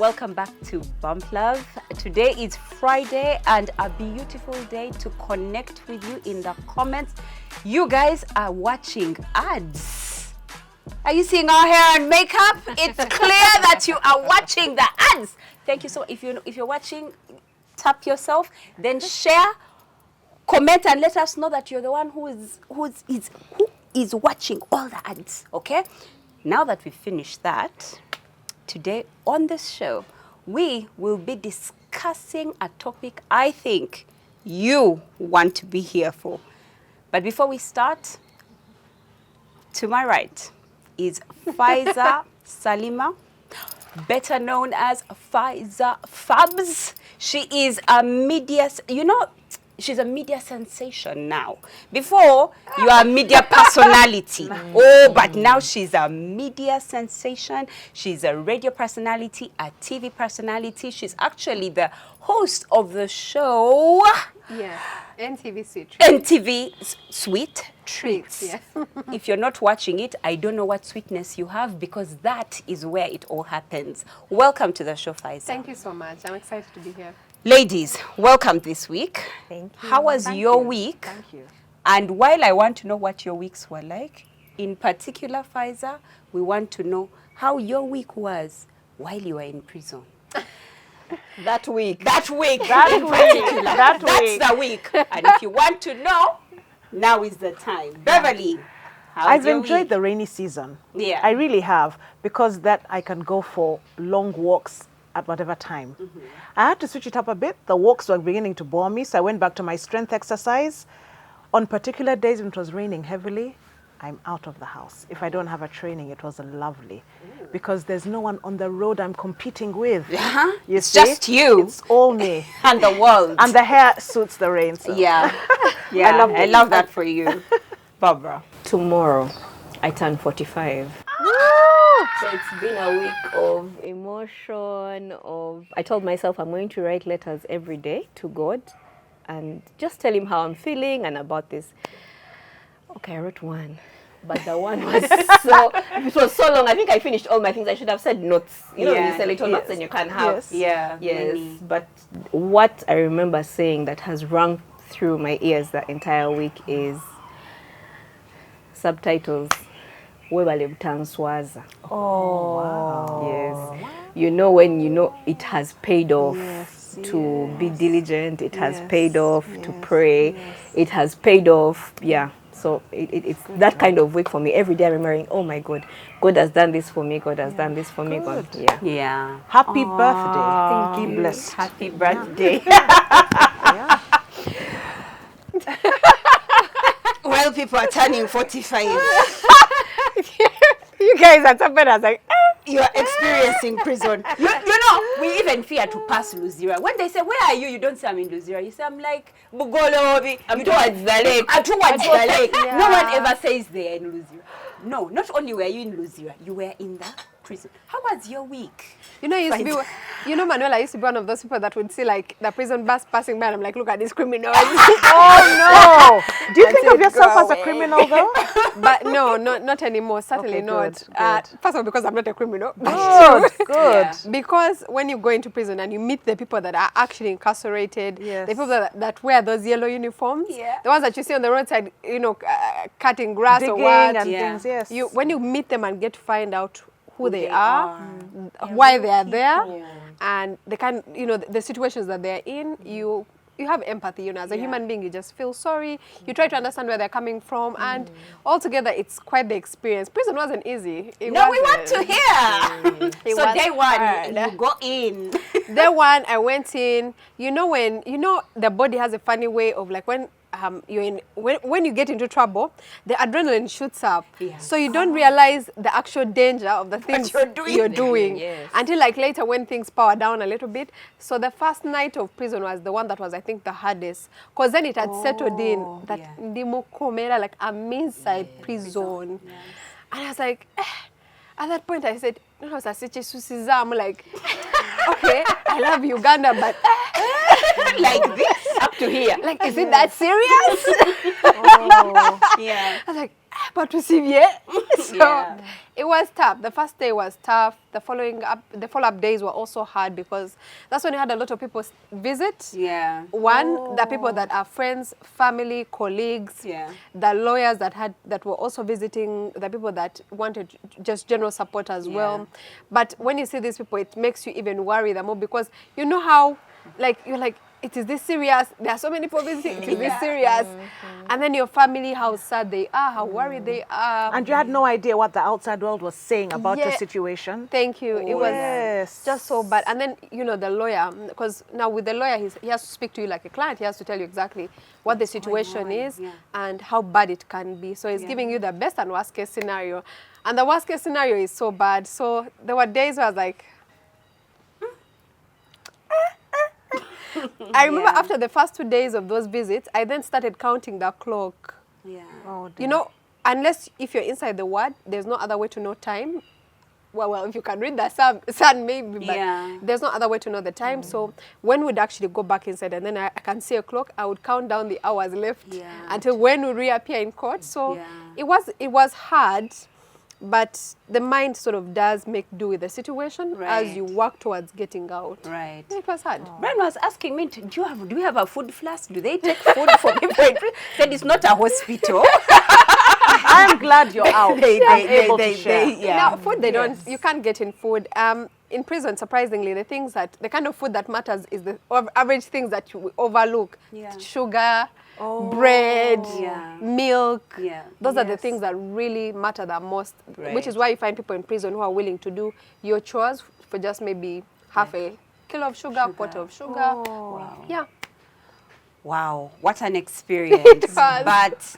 welcome back to Bump Love. Today is Friday and a beautiful day to connect with you in the comments. You guys are watching ads. Are you seeing our hair and makeup? It's clear that you are watching the ads. Thank you so much. If you're watching, tap yourself, then share, comment, and let us know that you're the one who is watching all the ads. Okay? Now that we've finished that, today on this show, we will be discussing a topic I think you want to be here for. But before we start, to my right is Faiza Salima, better known as Faiza Fabs. She is a media, she's a media sensation now. Before, you are a media personality. But now she's a media sensation. She's a radio personality, a TV personality. She's actually the host of the show. Yes, NTV Sweet Treats. NTV Sweet Treats. Yes. If you're not watching it, I don't know what sweetness you have, because that is where it all happens. Welcome to the show, Faiza. Thank you so much. I'm excited to be here. Ladies, welcome this week. Thank you. How was your week? Thank you. And while I want to know what your weeks were like, in particular, Faiza, we want to know how your week was while you were in prison. That week. That week. That week. That's the week. And if you want to know, now is the time. Beverly, I've enjoyed the rainy season. Yeah. I really have, because that I can go for long walks at whatever time. I had to switch it up a bit. The walks were beginning to bore me, so I went back to my strength exercise. On particular days when it was raining heavily, I'm out of the house. If I don't have a training, it was lovely, because there's no one on the road I'm competing with. You It's see? just you. It's all me. And the world. And the hair suits the rain. So. Yeah. Yeah. I love that for you. Barbara. Tomorrow, I turn 45. So it's been a week of emotion, I told myself I'm going to write letters every day to God and just tell him how I'm feeling and about this. Okay, I wrote one. But the one was it was so long. I think I finished all my things. I should have said notes. You know, you say little notes and you can't have. Yeah. Yes. But what I remember saying that has rung through my ears the entire week is subtitles. Webale butanswaza. Oh, wow. Yes. You know when you know it has paid off to be diligent, it has paid off to pray, it has paid off, So it's that kind of week for me. Every day I'm remembering, oh my God, God has done this for me, God has done this for me. God. Yeah. Happy birthday. Thank Be you. blessed. Happy birthday. Well, people are turning 45. You guys are something I was like, You are experiencing prison. You know, we even fear to pass Luzira. When they say, where are you? You don't say I'm in Luzira. You say, I'm like, Bugolobi. I'm towards the lake. I'm towards the lake. Yeah. No one ever says they're in Luzira. No, not only were you in Luzira, you were in the prison. How was your week? Manuela used to be one of those people that would see like the prison bus passing by and I'm like, look at these criminals. Oh no! Do you think of yourself as a away. criminal though? But no, not anymore. Certainly Okay, not. good. First of all, because I'm not a criminal. Good. Because when you go into prison and you meet the people that are actually incarcerated, Yes. the people that wear those yellow uniforms, Yeah. the ones that you see on the roadside, cutting grass or Digging what, and things, yes. when you meet them and get to find out who they they are, why they are there, and the kind, the situations that they're in, you have empathy, as a human being, you just feel sorry, you try to understand where they're coming from, and altogether it's quite the experience. Prison wasn't easy. We want to hear. It So was day one, hard. you go in. Day one, I went in, when, the body has a funny way of like when when you get into trouble, the adrenaline shoots up. Yeah. So you don't realize the actual danger of the things you're doing. Yes. until like later when things power down a little bit. So the first night of prison was the one that was, I think, the hardest, because then it had settled in that ndimo komera, like I'm inside prison. Yes. And I was like, at that point I said, I'm like, okay, I love Uganda, but Like this, up to here. like, is it that serious? Yeah. I was like, but to see, yeah. So Yeah. it was tough. The first day was tough. The follow-up days were also hard because that's when you had a lot of people visit. Yeah. One, the people that are friends, family, colleagues, Yeah. the lawyers that were also visiting, the people that wanted just general support as well. But when you see these people, it makes you even worry the more because you know how, like, you're like, it is this serious? There are so many people visiting. It is this serious? And then your family, how sad they are, how worried they are. And you had no idea what the outside world was saying about your Yeah. situation. Thank you. It was Yes. just so bad. And then, you know, the lawyer, because now with the lawyer, he has to speak to you like a client. He has to tell you exactly what the situation is and how bad it can be. So he's giving you the best and worst case scenario. And the worst case scenario is so bad. So there were days where I was like, I remember after the first 2 days of those visits, I then started counting the clock. Yeah. Oh, dear. You know, unless if you're inside the ward, there's no other way to know time. Well, if you can read the sun maybe, but there's no other way to know the time. So when we'd actually go back inside and then I can see a clock, I would count down the hours left until when we reappear in court. So it was hard, but the mind sort of does make do with the situation as you work towards getting out. Right. It was hard. Brian was asking me, do we have a food flask? Do they take food for people? Said it's not a hospital. I'm glad you're out. Able to share. Now, food you can't get in food. In prison, surprisingly, the kind of food that matters is the average things that you overlook. Sugar, bread, milk. Those are the things that really matter the most, which is why you find people in prison who are willing to do your chores for just maybe half a kilo of sugar, quarter of sugar. Wow. Yeah. Wow, what an experience. was. But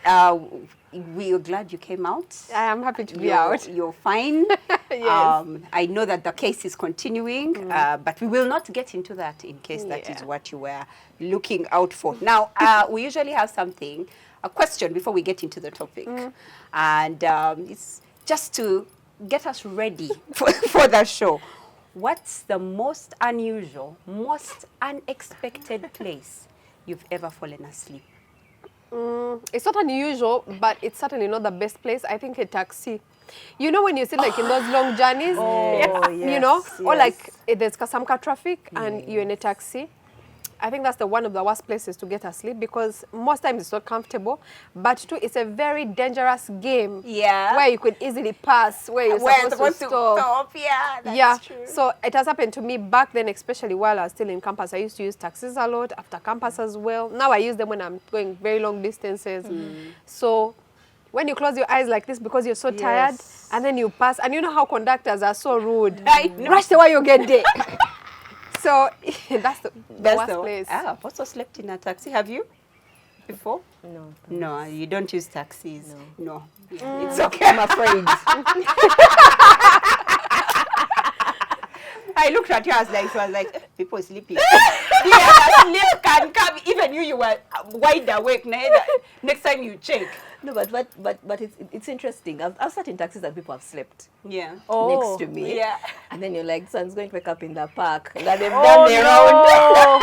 we're glad you came out. I am happy to be out. You're fine. Yes. I know that the case is continuing, but we will not get into that in case that is what you were looking out for. Now, we usually have a question before we get into the topic. And it's just to get us ready for the show. What's the most unusual, most unexpected place you've ever fallen asleep? It's not unusual, but it's certainly not the best place. I think a taxi. You know when you sit like in those long journeys, you know, or like there's Kasamka traffic and you're in a taxi. I think that's one of the worst places to get asleep because most times it's not comfortable, but too, it's a very dangerous game where you could easily pass, where you're supposed to stop. That's true. So it has happened to me back then, especially while I was still in campus. I used to use taxis a lot after campus as well. Now I use them when I'm going very long distances. So when you close your eyes like this because you're so tired, and then you pass, and you know how conductors are so rude. Rush the way you get there. So that's the worst place. I've also slept in a taxi. Have you? Before? No. No, you don't use taxis. No. It's okay. I'm afraid. I looked at you, I was like, people sleeping. Sleep can come. Even you were wide awake. Next time you check. No, but it's interesting. I've sat in taxis and people have slept Yeah. next to me. Yeah. And then you're like, son's going to wake up in the park. And then they've done their own.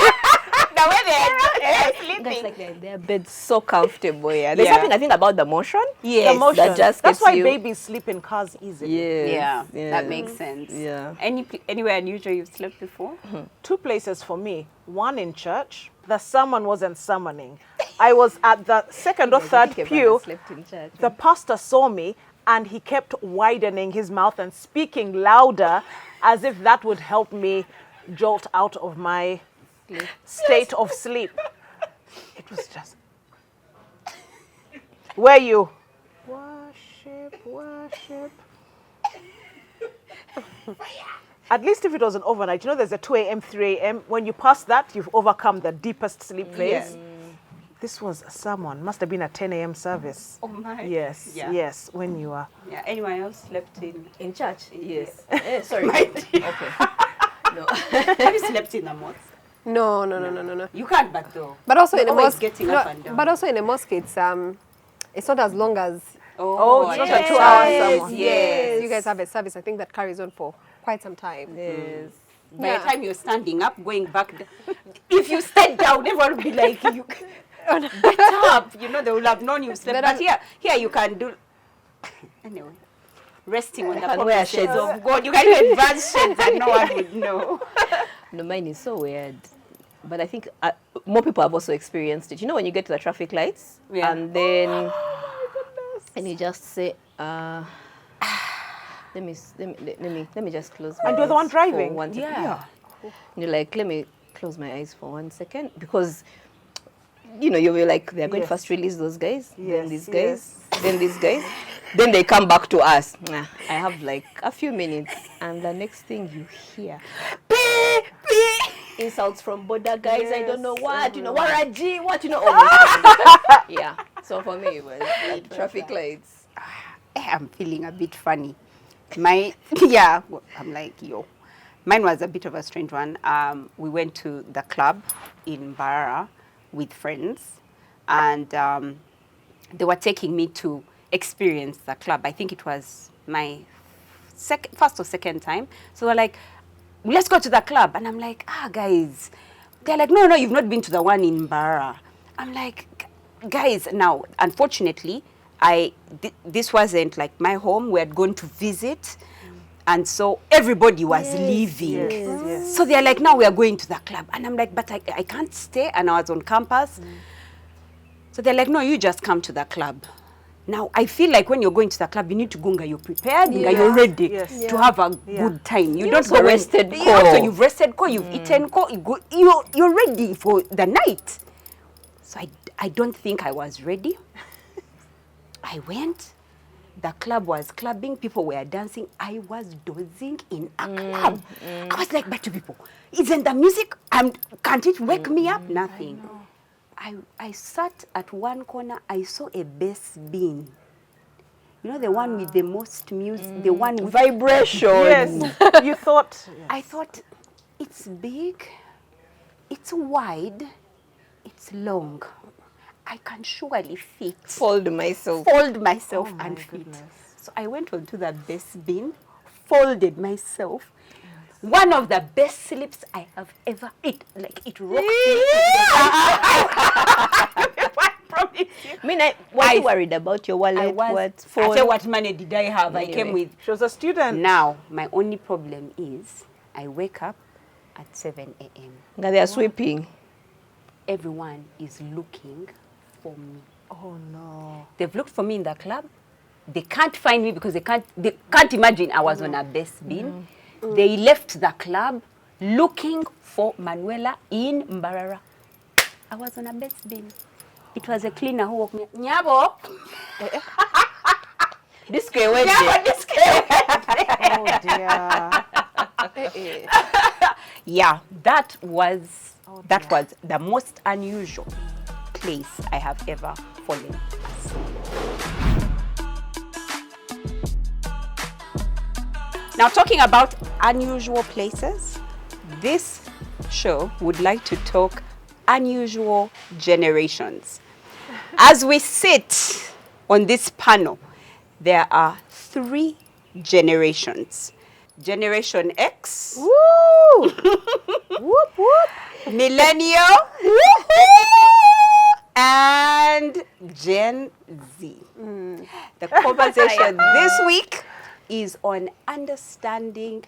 The way they're sleeping. That's like their bed's so comfortable. Yeah. There's something I think about the motion. Yes. The motion. That just That's gets why you. babies sleep in cars easily. Yes. Yeah, that makes sense. Yeah. Anywhere unusual you've slept before? 2 places for me. One in church. The sermon wasn't summoning. I was at the second or third pew. Slept in church. The pastor saw me and he kept widening his mouth and speaking louder as if that would help me jolt out of my state of sleep. It was just, where you? Worship. At least if it was an overnight, you know there's a 2 a.m., 3 a.m. When you pass that, you've overcome the deepest sleep phase. This was a sermon. Must have been a 10 a.m. service. Oh my. Yes, yes, when you are. Yeah, anyone else slept in church? Yes. Sorry. Okay. No. Have you slept in a mosque? No. You can't, but though. But also in a Always mosque, getting up and down. but also in a mosque, it's not as long as. Oh, it's not a 2 hour yes, sermon. yes. You guys have a service, I think, that carries on for quite some time. Yes. By the time you're standing up, going back, if you stayed down, everyone would be like, you get up. You know, they will have known you slept. But here you can do. Anyway. resting on the can wear promises shades. of God. You can even advance shades and no one would know. No, mine is so weird. But I think more people have also experienced it. You know, when you get to the traffic lights, and then and you just say, let me just close my eyes. And you're the one driving? For 1 second. Yeah. And you're like, let me close my eyes for 1 second, because you know, you were like, they're going to first release those guys, then these guys, then these guys, then they come back to us. Nah, I have like a few minutes, and the next thing you hear, insults from border guys, I don't know what, you know, Waraji, what, you know, all those things. Yeah, so for me it was like traffic lights. I'm feeling a bit funny. I'm like, yo. Mine was a bit of a strange one. We went to the club in Barara with friends, and they were taking me to experience the club. I think it was my first or second time. So they're like, let's go to the club. And I'm like, guys. They're like, no, you've not been to the one in Barara. I'm like, guys, now, unfortunately, this wasn't like my home. We had gone to visit. And so everybody was leaving. Yes. So they're like, now we are going to the club. And I'm like, but I can't stay. And I was on campus. So they're like, no, you just come to the club. Now, I feel like when you're going to the club, you need to go, you're prepared, you're ready to have a good time. You don't go rested. So you've rested, you've eaten, you're ready for the night. So I don't think I was ready. I went. The club was clubbing, people were dancing. I was dozing in a club. I was like, but you people, isn't the music, can't it wake me up? Nothing. I sat at one corner, I saw a bass bin. You know, the one with the most music, the one with vibration. Yes. You thought. Yes. I thought, it's big, it's wide, it's long. I can surely fit. Fold myself And fit. So I went onto the bass bin, folded myself. One of the best sleeps I have ever eaten. Like, it rocked me. I promise you. I mean, was you worried about your wallet? What phone? I said, what money did I have? Anyway. I came with. She was a student. Now, my only problem is I wake up at 7 a.m. Now they are sweeping. Everyone is looking for me. Oh no. They've looked for me in the club. They can't find me because they can't imagine I was on a bass bin. They left the club looking for Manuela in Mbarara. I was on a bass bin. It was a cleaner who woke me up. Nyabo! This guy went Oh dear. Yeah, that was the most unusual place I have ever fallen asleep. Now, talking about unusual places, this show would like to talk unusual generations. As we sit on this panel, there are 3 generations. Generation X, Woo! Whoop whoop. Millennial, and Gen Z. The conversation this week is on understanding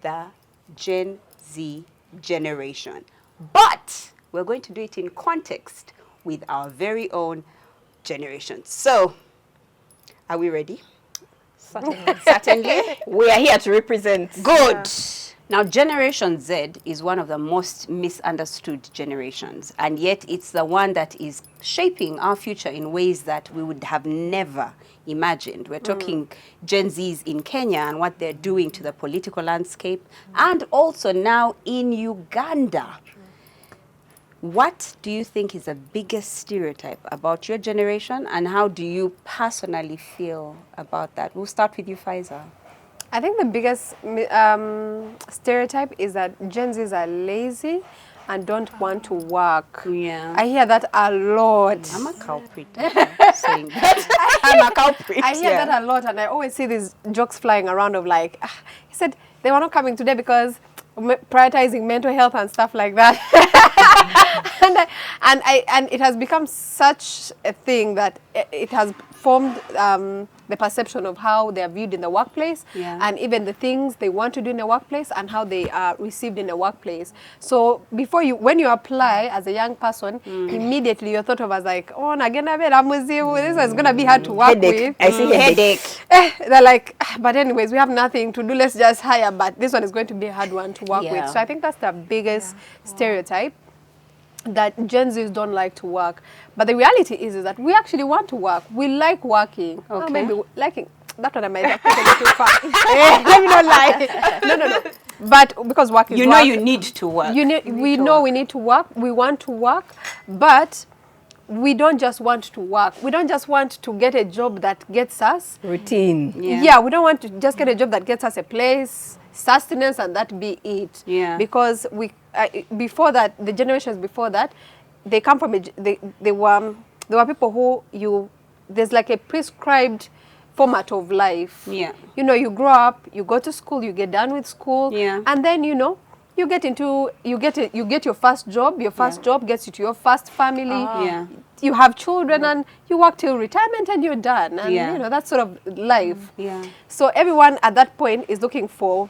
the Gen Z generation. But we're going to do it in context with our very own generation. So, are we ready? Certainly. We are here to represent. Good. Now, Generation Z is one of the most misunderstood generations, and yet it's the one that is shaping our future in ways that we would have never imagined. We're talking Gen Zs in Kenya and what they're doing to the political landscape, and also now in Uganda. What do you think is the biggest stereotype about your generation, and how do you personally feel about that? We'll start with you, Faiza. I think the biggest stereotype is that Gen Zs are lazy and don't want to work. Yeah. I hear that a lot. I'm a culprit saying that. I'm a culprit. I hear that a lot, and I always see these jokes flying around of like, he said they were not coming today because prioritizing mental health and stuff like that. and it has become such a thing that it has formed the perception of how they are viewed in the workplace, and even the things they want to do in the workplace and how they are received in the workplace. So when you apply as a young person, immediately you're thought of as like, oh, this is going to be hard to work with. I see headache. They're like, but anyways, we have nothing to do. Let's just hire. But this one is going to be a hard one to work with. So I think that's the biggest stereotype, that Gen Zs don't like to work. But the reality is that we actually want to work. We like working. Okay. Oh, maybe liking, that one I might have taken it too far. Let me not lie. No. But because work is work. You need to work. We need to work. We want to work. But we don't just want to work. We don't just want to get a job that gets us routine. Yeah, we don't want to just get a job that gets us a place, sustenance, and that be it. Yeah. Because before that, the generations before that, they come from they were people who there's like a prescribed format of life. Yeah. You grow up, you go to school, you get done with school, and then you get your first job. Your first job gets you to your first family. You have children, and you work till retirement, and you're done. And that's sort of life. So everyone at that point is looking for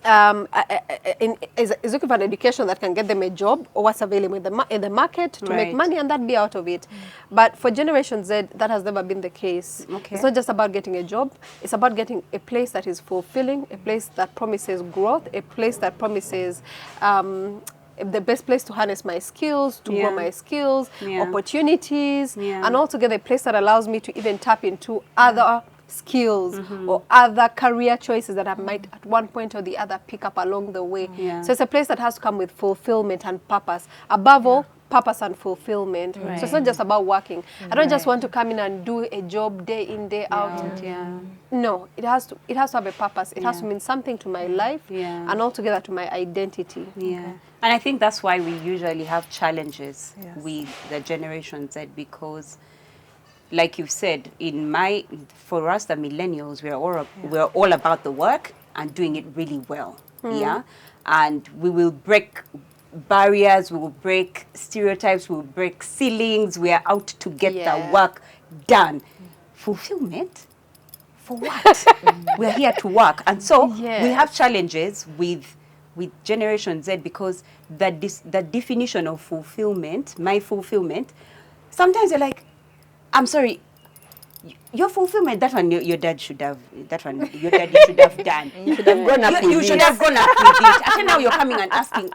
is looking for an education that can get them a job or what's available in the market to make money, and that be out of it. But for Generation Z, that has never been the case. It's not just about getting a job. It's about getting a place that is fulfilling, a place that promises growth, a place that promises the best place to harness my skills, to grow my skills, opportunities, and altogether a place that allows me to even tap into other skills or other career choices that I might at one point or the other pick up along the way. So it's a place that has to come with fulfillment and purpose. Above all, purpose and fulfillment. So it's not just about working. I don't just want to come in and do a job day in, day out. No, it has to have a purpose. It has to mean something to my life and altogether to my identity. And I think that's why we usually have challenges with the Generation Z, because like you've said, for us, the millennials, we're all about the work and doing it really well. And we will break barriers, we will break stereotypes, we will break ceilings. We are out to get the work done. Fulfillment? For what? We're here to work. And so we have challenges with Generation Z, because the definition of fulfillment, my fulfillment, sometimes you're like, I'm sorry, your fulfillment, that one your dad should have, your daddy should have done. You should have gone up with it. You should have gone up with it. Actually, now you're coming and asking,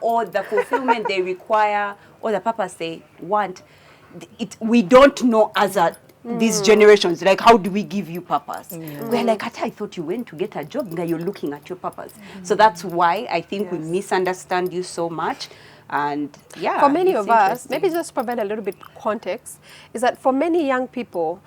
or the fulfillment they require, or the purpose they want. We don't know as these generations, like, how do we give you purpose? We're like, I thought you went to get a job, now you're looking at your purpose. So that's why I think we misunderstand you so much. And for many of us, maybe just provide a little bit context, is that for many young people,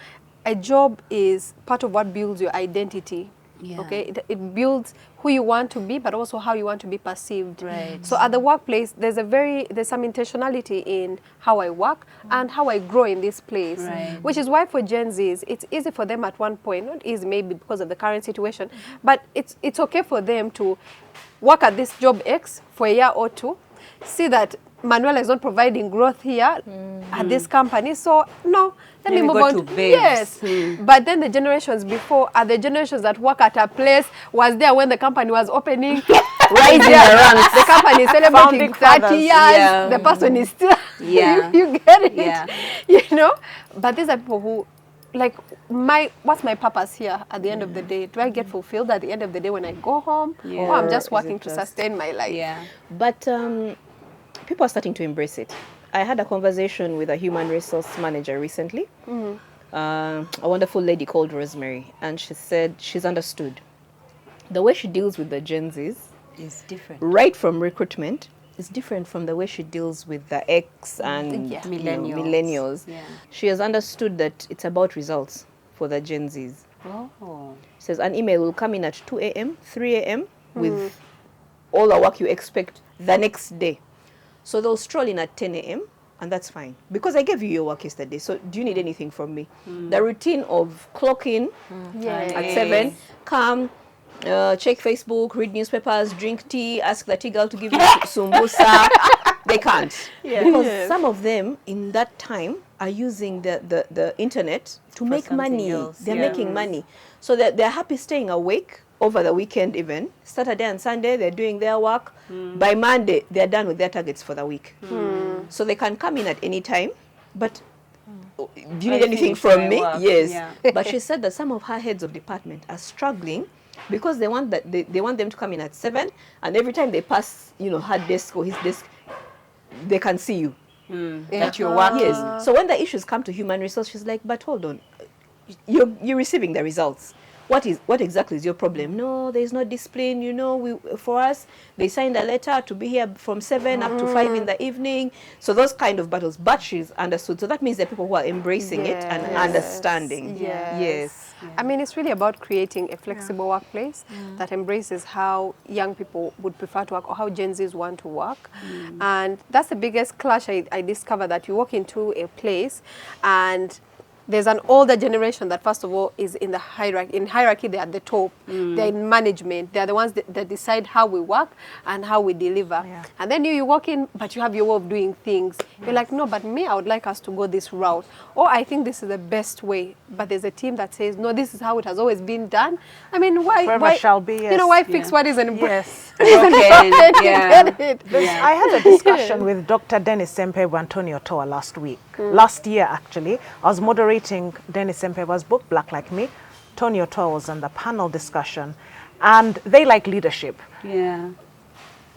a job is part of what builds your identity. Okay, it builds who you want to be, but also how you want to be perceived. So at the workplace, there's some intentionality in how I work and how I grow in this place, which is why for Gen Zs, it's easy for them at one point, not easy maybe because of the current situation, but it's okay for them to work at this job X for a year or two, see that Manuela is not providing growth here at this company, so no, let me move on to yes. But then the generations before are the generations that work at a place, was there when the company was opening, rising the ranks. The company is celebrating 30 years, the person is still, you get it, But these are people who, like, what's my purpose here at the end of the day? Do I get fulfilled at the end of the day when I go home? Or I'm just working to sustain my life? But people are starting to embrace it. I had a conversation with a human resource manager recently, a wonderful lady called Rosemary, and she said she's understood. The way she deals with the Gen Zs is different. Right from recruitment, is different from the way she deals with the X and millennials. She has understood that it's about results for the Gen Zs. She says an email will come in at 2 a.m., 3 a.m. with all the work you expect the next day. So they'll stroll in at 10 a.m. and that's fine. Because I gave you your work yesterday, so do you need anything from me? The routine of clock in at 7, come, check Facebook, read newspapers, drink tea, ask the tea girl to give you sumbusa. They can't. Because some of them in that time are using the internet to make money. They're making money. So they're happy staying awake over the weekend even. Saturday and Sunday, they're doing their work. By Monday, they're done with their targets for the week. So they can come in at any time. But do you need anything from me? Yes. Yeah. But she said that some of her heads of department are struggling because they want they want them to come in at 7, and every time they pass, her desk or his desk, they can see you. That you're working. Yes. So when the issues come to human resource, she's like, but hold on, you're receiving the results. What exactly is your problem? No, there's no discipline. For us, they signed a letter to be here from 7 up to 5 in the evening. So those kind of battles, but she's understood. So that means there are people who are embracing it and understanding. Yes. I mean, it's really about creating a flexible workplace that embraces how young people would prefer to work or how Gen Zs want to work. And that's the biggest clash I discovered, that you walk into a place and there's an older generation that, first of all, is in the hierarchy. In hierarchy, they're at the top. They're in management. They're the ones that decide how we work and how we deliver. Yeah. And then you walk in, but you have your way of doing things. You're like, no, but me, I would like us to go this route. Or I think this is the best way. But there's a team that says, no, this is how it has always been done. I mean, why shall be, yes. Why fix what isn't? Yes. I had a discussion with Dr. Dennis Sempebu and Tony Otoa last year actually. I was moderating Dennis Sempebu's book, Black Like Me. Tony Otoa was on the panel discussion, and they like leadership. Yeah.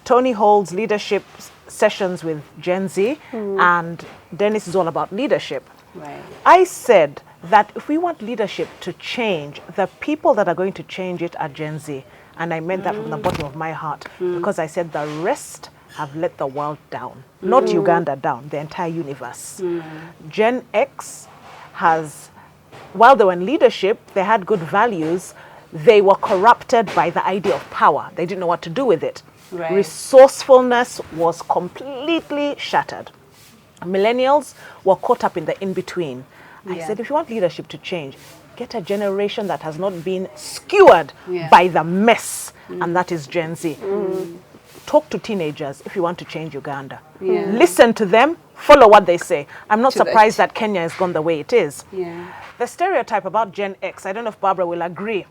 Tony holds leadership sessions with Gen Z, and Dennis is all about leadership. Right. I said that if we want leadership to change, the people that are going to change it are Gen Z. And I meant that from the bottom of my heart, because I said the rest have let the world down. Not Uganda down, the entire universe. Gen X has, while they were in leadership, they had good values, they were corrupted by the idea of power. They didn't know what to do with it. Right. Resourcefulness was completely shattered. Millennials were caught up in the in-between. I said, if you want leadership to change, get a generation that has not been skewered by the mess, and that is Gen Z. Talk to teenagers if you want to change Uganda. Listen to them, follow what they say. I'm not surprised that Kenya has gone the way it is. The stereotype about Gen X, I don't know if Barbara will agree,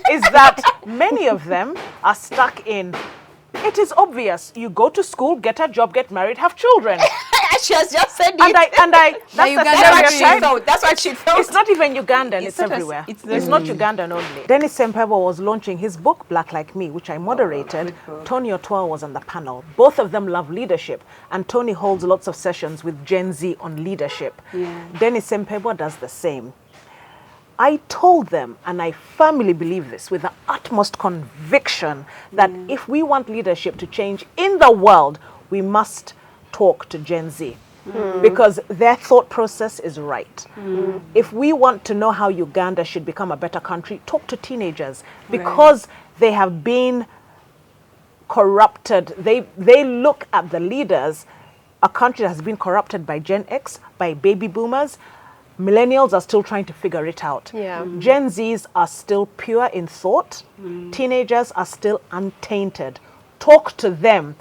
is that many of them are stuck in, it is obvious, you go to school, get a job, get married, have children. She has just said it. That's what she felt. It's not even Ugandan, it's everywhere. It's not Ugandan only. Dennis Sempebu was launching his book, Black Like Me, which I moderated. Tony Otoa was on the panel. Both of them love leadership, and Tony holds lots of sessions with Gen Z on leadership. Dennis Sempebu does the same. I told them, and I firmly believe this with the utmost conviction, that if we want leadership to change in the world, we must talk to Gen Z, because their thought process is right. If we want to know how Uganda should become a better country, talk to teenagers, because they have been corrupted. They look at the leaders, a country that has been corrupted by Gen X, by baby boomers. Millennials are still trying to figure it out. Gen Zs are still pure in thought. Teenagers are still untainted. Talk to them.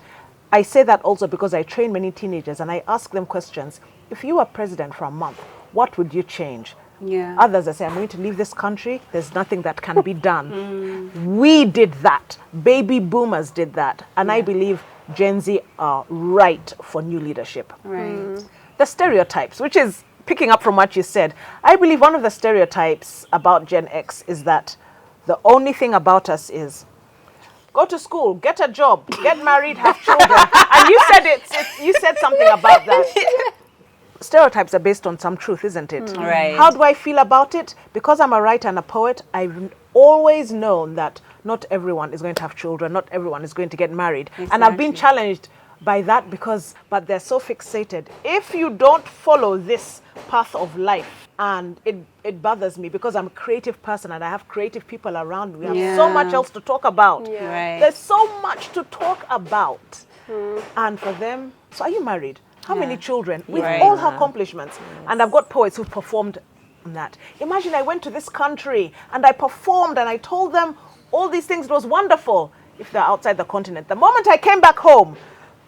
I say that also because I train many teenagers and I ask them questions. If you were president for a month, what would you change? Others that say, I'm going to leave this country, there's nothing that can be done. We did that. Baby boomers did that. And I believe Gen Z are right for new leadership. The stereotypes, which is picking up from what you said, I believe one of the stereotypes about Gen X is that the only thing about us is go to school, get a job, get married, have children. And you said you said something about that. Stereotypes are based on some truth, isn't it? Right. How do I feel about it? Because I'm a writer and a poet, I've always known that not everyone is going to have children, not everyone is going to get married. And I've been challenged by that but they're so fixated. If you don't follow this path of life, and it bothers me because I'm a creative person and I have creative people around me. We have so much else to talk about. There's so much to talk about. And for them, so are you married? How many children? With all her accomplishments. And I've got poets who've performed that. Imagine I went to this country and I performed and I told them all these things. It was wonderful. If they're outside the continent. The moment I came back home,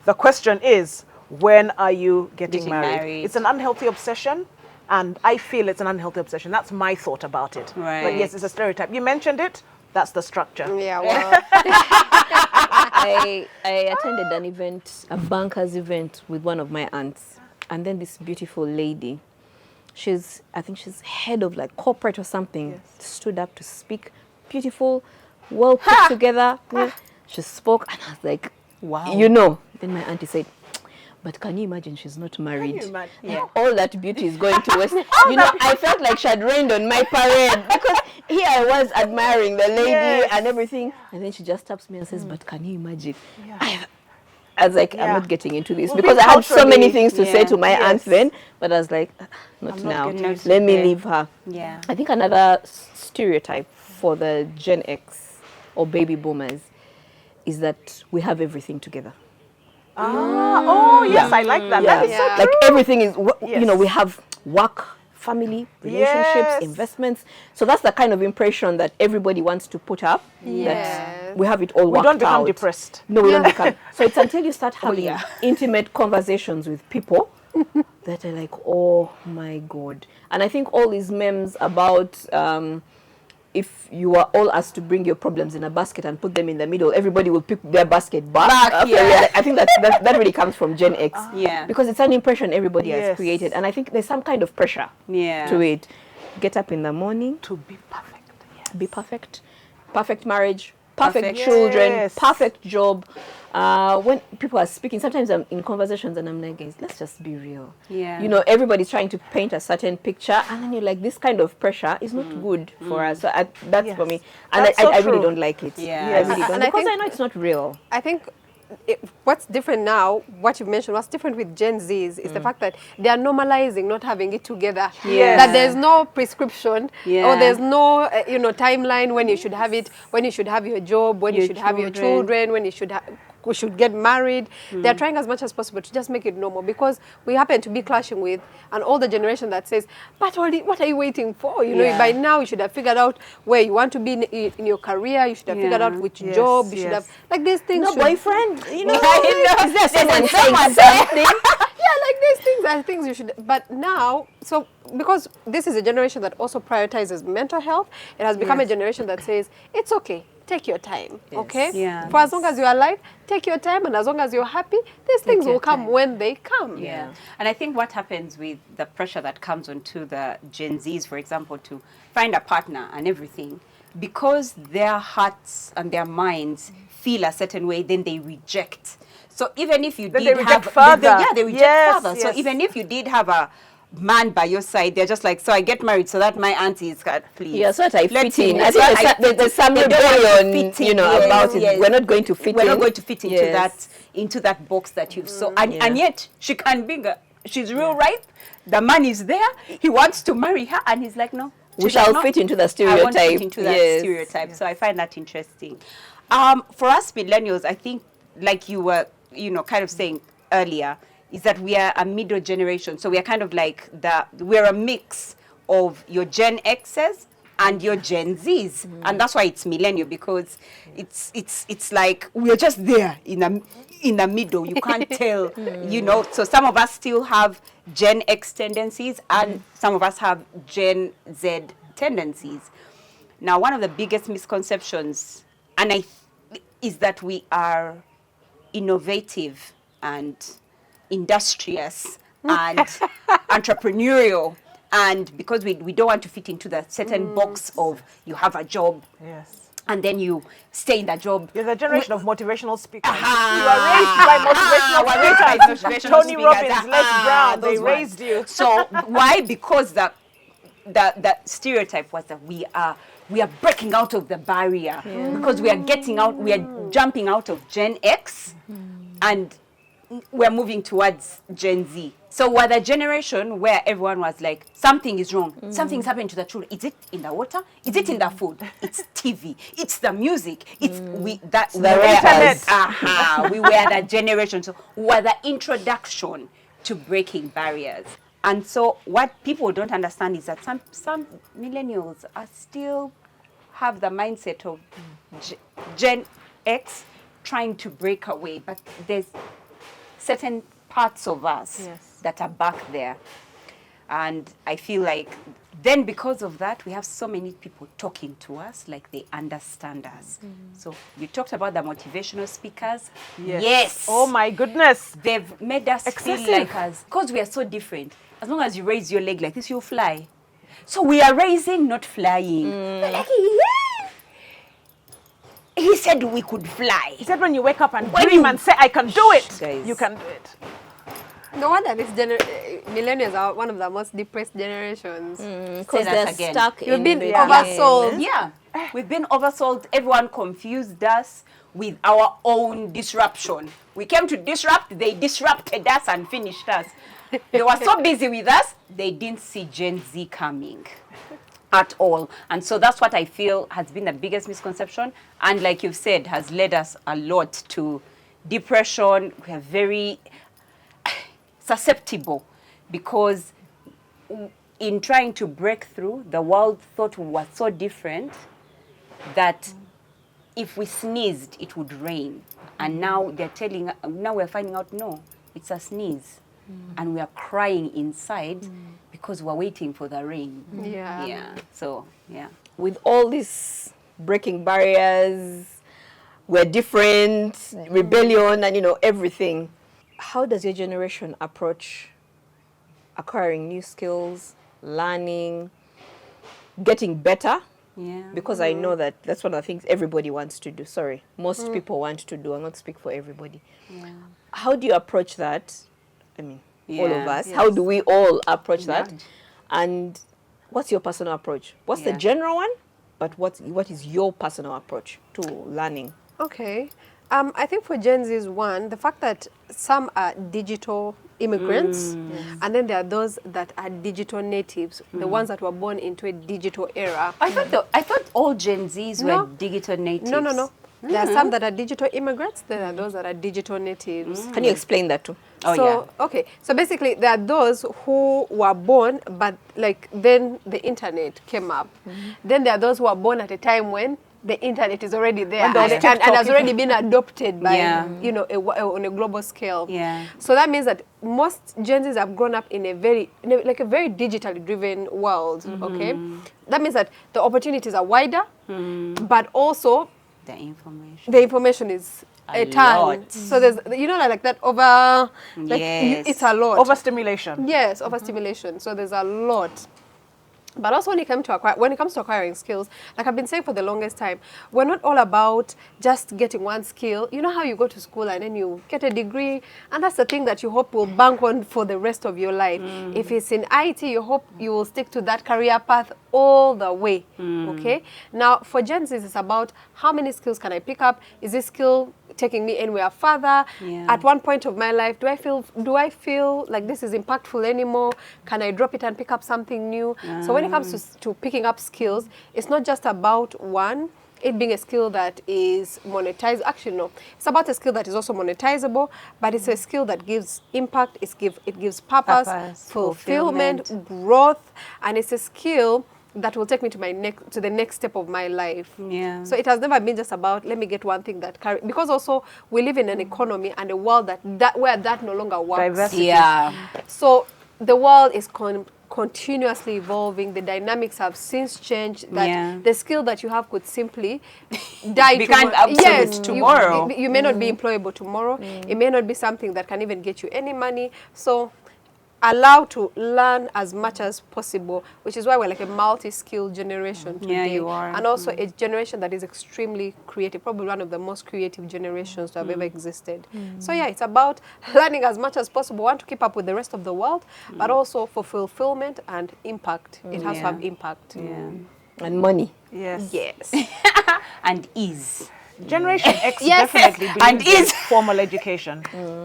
the question is, when are you getting married? It's an unhealthy obsession, and I feel it's an unhealthy obsession. That's my thought about it. Right. But yes, it's a stereotype. You mentioned it. That's the structure. Yeah, well. I attended an event, a banker's event with one of my aunts. And then this beautiful lady, I think she's head of like corporate or something, stood up to speak. Beautiful, well put together. She spoke and I was like, wow. You know. Then my auntie said, but can you imagine she's not married? Can you imagine? Yeah. All that beauty is going to waste. You know, I felt like she had rained on my parade because here I was admiring the lady and everything. And then she just taps me and says, but can you imagine? Yeah. I was like, I'm not getting into this because I had so many things to say to my aunt then. But I was like, not now. Let me leave her. Yeah. I think another stereotype for the Gen X or baby boomers is that we have everything together. Oh, yes, I like that. That is so true. Like everything is, you know, we have work, family, relationships, investments. So that's the kind of impression that everybody wants to put up. That we have it all worked out. We don't become depressed. No, we don't become. So it's until you start having intimate conversations with people that are like, oh my God. And I think all these memes about if you are all asked to bring your problems in a basket and put them in the middle, everybody will pick their basket back. I think that really comes from Gen X. Because it's an impression everybody has created. And I think there's some kind of pressure to it. Get up in the morning. To be perfect. Be perfect. Perfect marriage. Perfect children. Perfect job. When people are speaking, sometimes I'm in conversations and I'm like, guys, let's just be real. You know, everybody's trying to paint a certain picture, and then you're like, this kind of pressure is not good for us. So that's for me, and I really don't like it. I really don't, because I know it's not real. I think what's different now, what you mentioned, what's different with Gen Zs is the fact that they are normalizing not having it together. That there's no prescription or there's no timeline when you should have it, when you should have your job, when you should have your children, when you should get married. They're trying as much as possible to just make it normal, because we happen to be clashing with an older generation that says, but what are you waiting for? You know, by now you should have figured out where you want to be in your career. You should have figured out which job. You should have, like, these things. No boyfriend. You know, is there someone saying something? Like these things are things you should. But now, so because this is a generation that also prioritizes mental health, it has become a generation that says it's okay. Take your time, okay? For as long as you're alive, take your time, and as long as you're happy, these things will come when they come. And I think what happens with the pressure that comes onto the Gen Zs, for example, to find a partner and everything, because their hearts and their minds feel a certain way, then they reject. So even if you did have further, they reject further. So even if you did have a man by your side, they're just like, so I get married so that my auntie is please. Yeah, so that I fit in. I think there's some rebellion, you know, about it. We're not going to fit in. We're not going to fit into that box that you've so and yet she can be she's real ripe. The man is there. He wants to marry her, and he's like, no. We shall fit into the stereotype. I want to fit into that stereotype. So I find that interesting. For us millennials, I think, like you were, kind of saying earlier, is that we are a middle generation. So we are kind of like we're a mix of your Gen X's and your Gen Z's. And that's why it's millennial, because it's like we're just there in the middle. You can't tell, So some of us still have Gen X tendencies and some of us have Gen Z tendencies. Now, one of the biggest misconceptions is that we are innovative and industrious and entrepreneurial, and because we don't want to fit into the certain box of you have a job and then you stay in that job. You're the generation of motivational speakers. You are raised by motivational speakers. Tony Robbins, Les Brown, they raised you. So why? Because the stereotype was that we are breaking out of the barrier, because we are jumping out of Gen X and we're moving towards Gen Z. So we're the generation where everyone was like, something is wrong. Something's happening to the children. Is it in the water? Is it in the food? It's TV. It's the music. It's the internet. We were the generation. So we're the introduction to breaking barriers. And so what people don't understand is that some millennials are still have the mindset of Gen X trying to break away, but there's certain parts of us that are back there. And I feel like then because of that, we have so many people talking to us like they understand us. So you talked about the motivational speakers. Yes. Oh my goodness. They've made us feel like us, because we are so different. As long as you raise your leg like this, you'll fly. So we are raising, not flying. We're like, yeah. He said we could fly. He said when you wake up and dream and say, I can do it, Guys. you can do it. No wonder this millennials are one of the most depressed generations. Because they're stuck You've in been between. oversold. Yeah, we've been oversold. Everyone confused us with our own disruption. We came to disrupt, they disrupted us and finished us. They were so busy with us, they didn't see Gen Z coming at all. And so that's what I feel has been the biggest misconception. And like you've said, has led us a lot to depression. We are very susceptible because in trying to break through, the world thought we were so different that if we sneezed, it would rain. And now we're finding out, no, it's a sneeze. And we are crying inside because we're waiting for the rain. Yeah. So, yeah. With all these breaking barriers, we're different, rebellion, and everything. How does your generation approach acquiring new skills, learning, getting better? Yeah. Because I know that that's one of the things everybody wants to do. Sorry, most people want to do. I'll not speak for everybody. Yeah. How do you approach that? I mean, all of us. Yes. How do we all approach that? Yeah. And what's your personal approach? What's the Yeah. general one? But what is your personal approach to learning? Okay. I think for Gen Z is one, the fact that some are digital immigrants, and then there are those that are digital natives, the ones that were born into a digital era. I thought all Gen Zs No. were digital natives. No. There are some that are digital immigrants, there are those that are digital natives. Can you explain that too? Oh, Okay, so basically there are those who were born, but like then the internet came up. Then there are those who are born at a time when the internet is already there and has already been adopted by, on a global scale. Yeah. So that means that most Gen Zs have grown up in a very digitally driven world, okay? That means that the opportunities are wider, but also The information. the information is a ton. lot. So there's, like that over, Yes. it's a lot. Overstimulation. Yes, overstimulation. So there's a lot. But also when it comes to acquiring skills, like I've been saying for the longest time, we're not all about just getting one skill. You know how you go to school and then you get a degree, and that's the thing that you hope will bank on for the rest of your life. If it's in IT, you hope you will stick to that career path all the way, okay? Now, for Gen Z, it's about how many skills can I pick up? Is this skill taking me anywhere further? Yeah. At one point of my life, do I feel like this is impactful anymore? Can I drop it and pick up something new? So when it comes to picking up skills, it's not just about it being a skill that is monetized. Actually, no. It's about a skill that is also monetizable, but it's a skill that gives impact, it gives purpose, fulfillment, growth, and it's a skill that will take me to the next step of my life. Yeah. So it has never been just about let me get one thing that because also we live in an economy and a world where that no longer works. Diversity. Yeah. So the world is continuously evolving. The dynamics have since changed. That the skill that you have could simply die Become tomorrow. obsolete tomorrow. You may not be employable tomorrow. It may not be something that can even get you any money. So allow to learn as much as possible, which is why we're like a multi-skilled generation today. Yeah, you are. And also a generation that is extremely creative, probably one of the most creative generations to have ever existed. So yeah, it's about learning as much as possible, one to keep up with the rest of the world, but also for fulfillment and impact. It has to have impact. Yeah. And money. Yes. Yes. And ease. Generation X Yes. definitely And believes in is. formal education.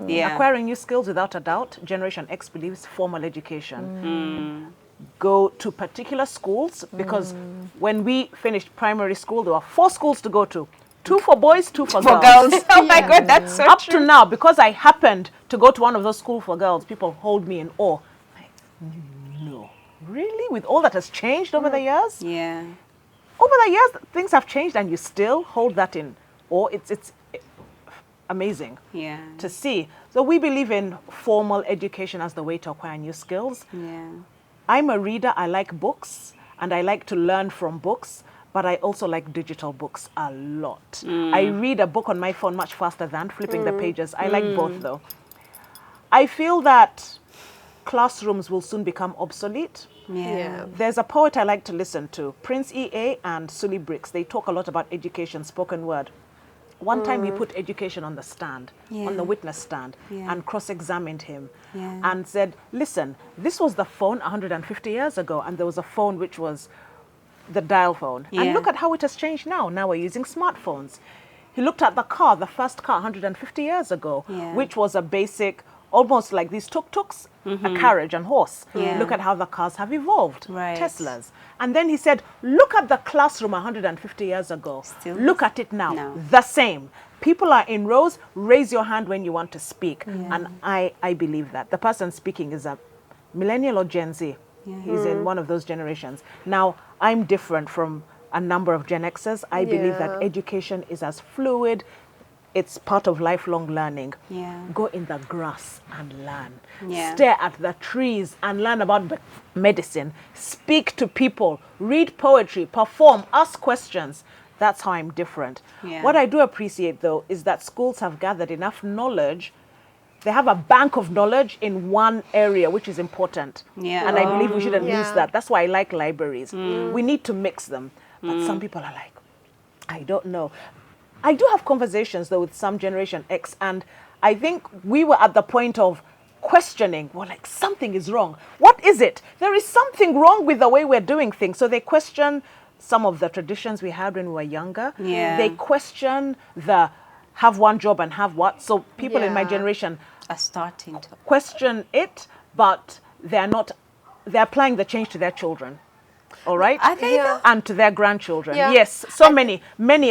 Yeah. Acquiring new skills, without a doubt, Generation X believes formal education. Go to particular schools, because when we finished primary school, there were 4 schools to go to. 2 for boys, 2 for girls. Oh my God, that's so Up true. to now, because I happened to go to one of those schools for girls, people hold me in awe. Like, No. Really? With all that has changed over the years? Yeah. Over the years, things have changed and you still hold that in awe. It's amazing Yeah. to see. So we believe in formal education as the way to acquire new skills. Yeah. I'm a reader. I like books and I like to learn from books, but I also like digital books a lot. I read a book on my phone much faster than flipping the pages. I like both though. I feel that classrooms will soon become obsolete. Yeah. There's a poet I like to listen to, Prince E.A. and Sully Briggs. They talk a lot about education, spoken word. One time he put education on the stand, on the witness stand, and cross-examined him and said, listen, this was the phone 150 years ago, and there was a phone which was the dial phone. And look at how it has changed now. Now we're using smartphones. He looked at the car, the first car 150 years ago, which was a basic, almost like these tuk-tuks, a carriage and horse. Look at how the cars have evolved, Teslas. And then he said, look at the classroom 150 years ago. Look at it now, the same. People are in rows, raise your hand when you want to speak. And I believe that. The person speaking is a millennial or Gen Z. He's in one of those generations. Now, I'm different from a number of Gen Xers. I believe that education is as fluid. It's part of lifelong learning. Go in the grass and learn. Stare at the trees and learn about medicine. Speak to people. Read poetry. Perform. Ask questions. That's how I'm different. What I do appreciate, though, is that schools have gathered enough knowledge. They have a bank of knowledge in one area, which is important. And I believe we shouldn't lose that. That's why I like libraries. We need to mix them. But some people are like, I don't know. I do have conversations, though, with some Generation X, and I think we were at the point of questioning. We're like, something is wrong. What is it? There is something wrong with the way we're doing things. So they question some of the traditions we had when we were younger. They question the have one job and have what. So people in my generation Are starting to question it, but they're applying the change to their children. All right? Are they though? And to their grandchildren. Yes, so many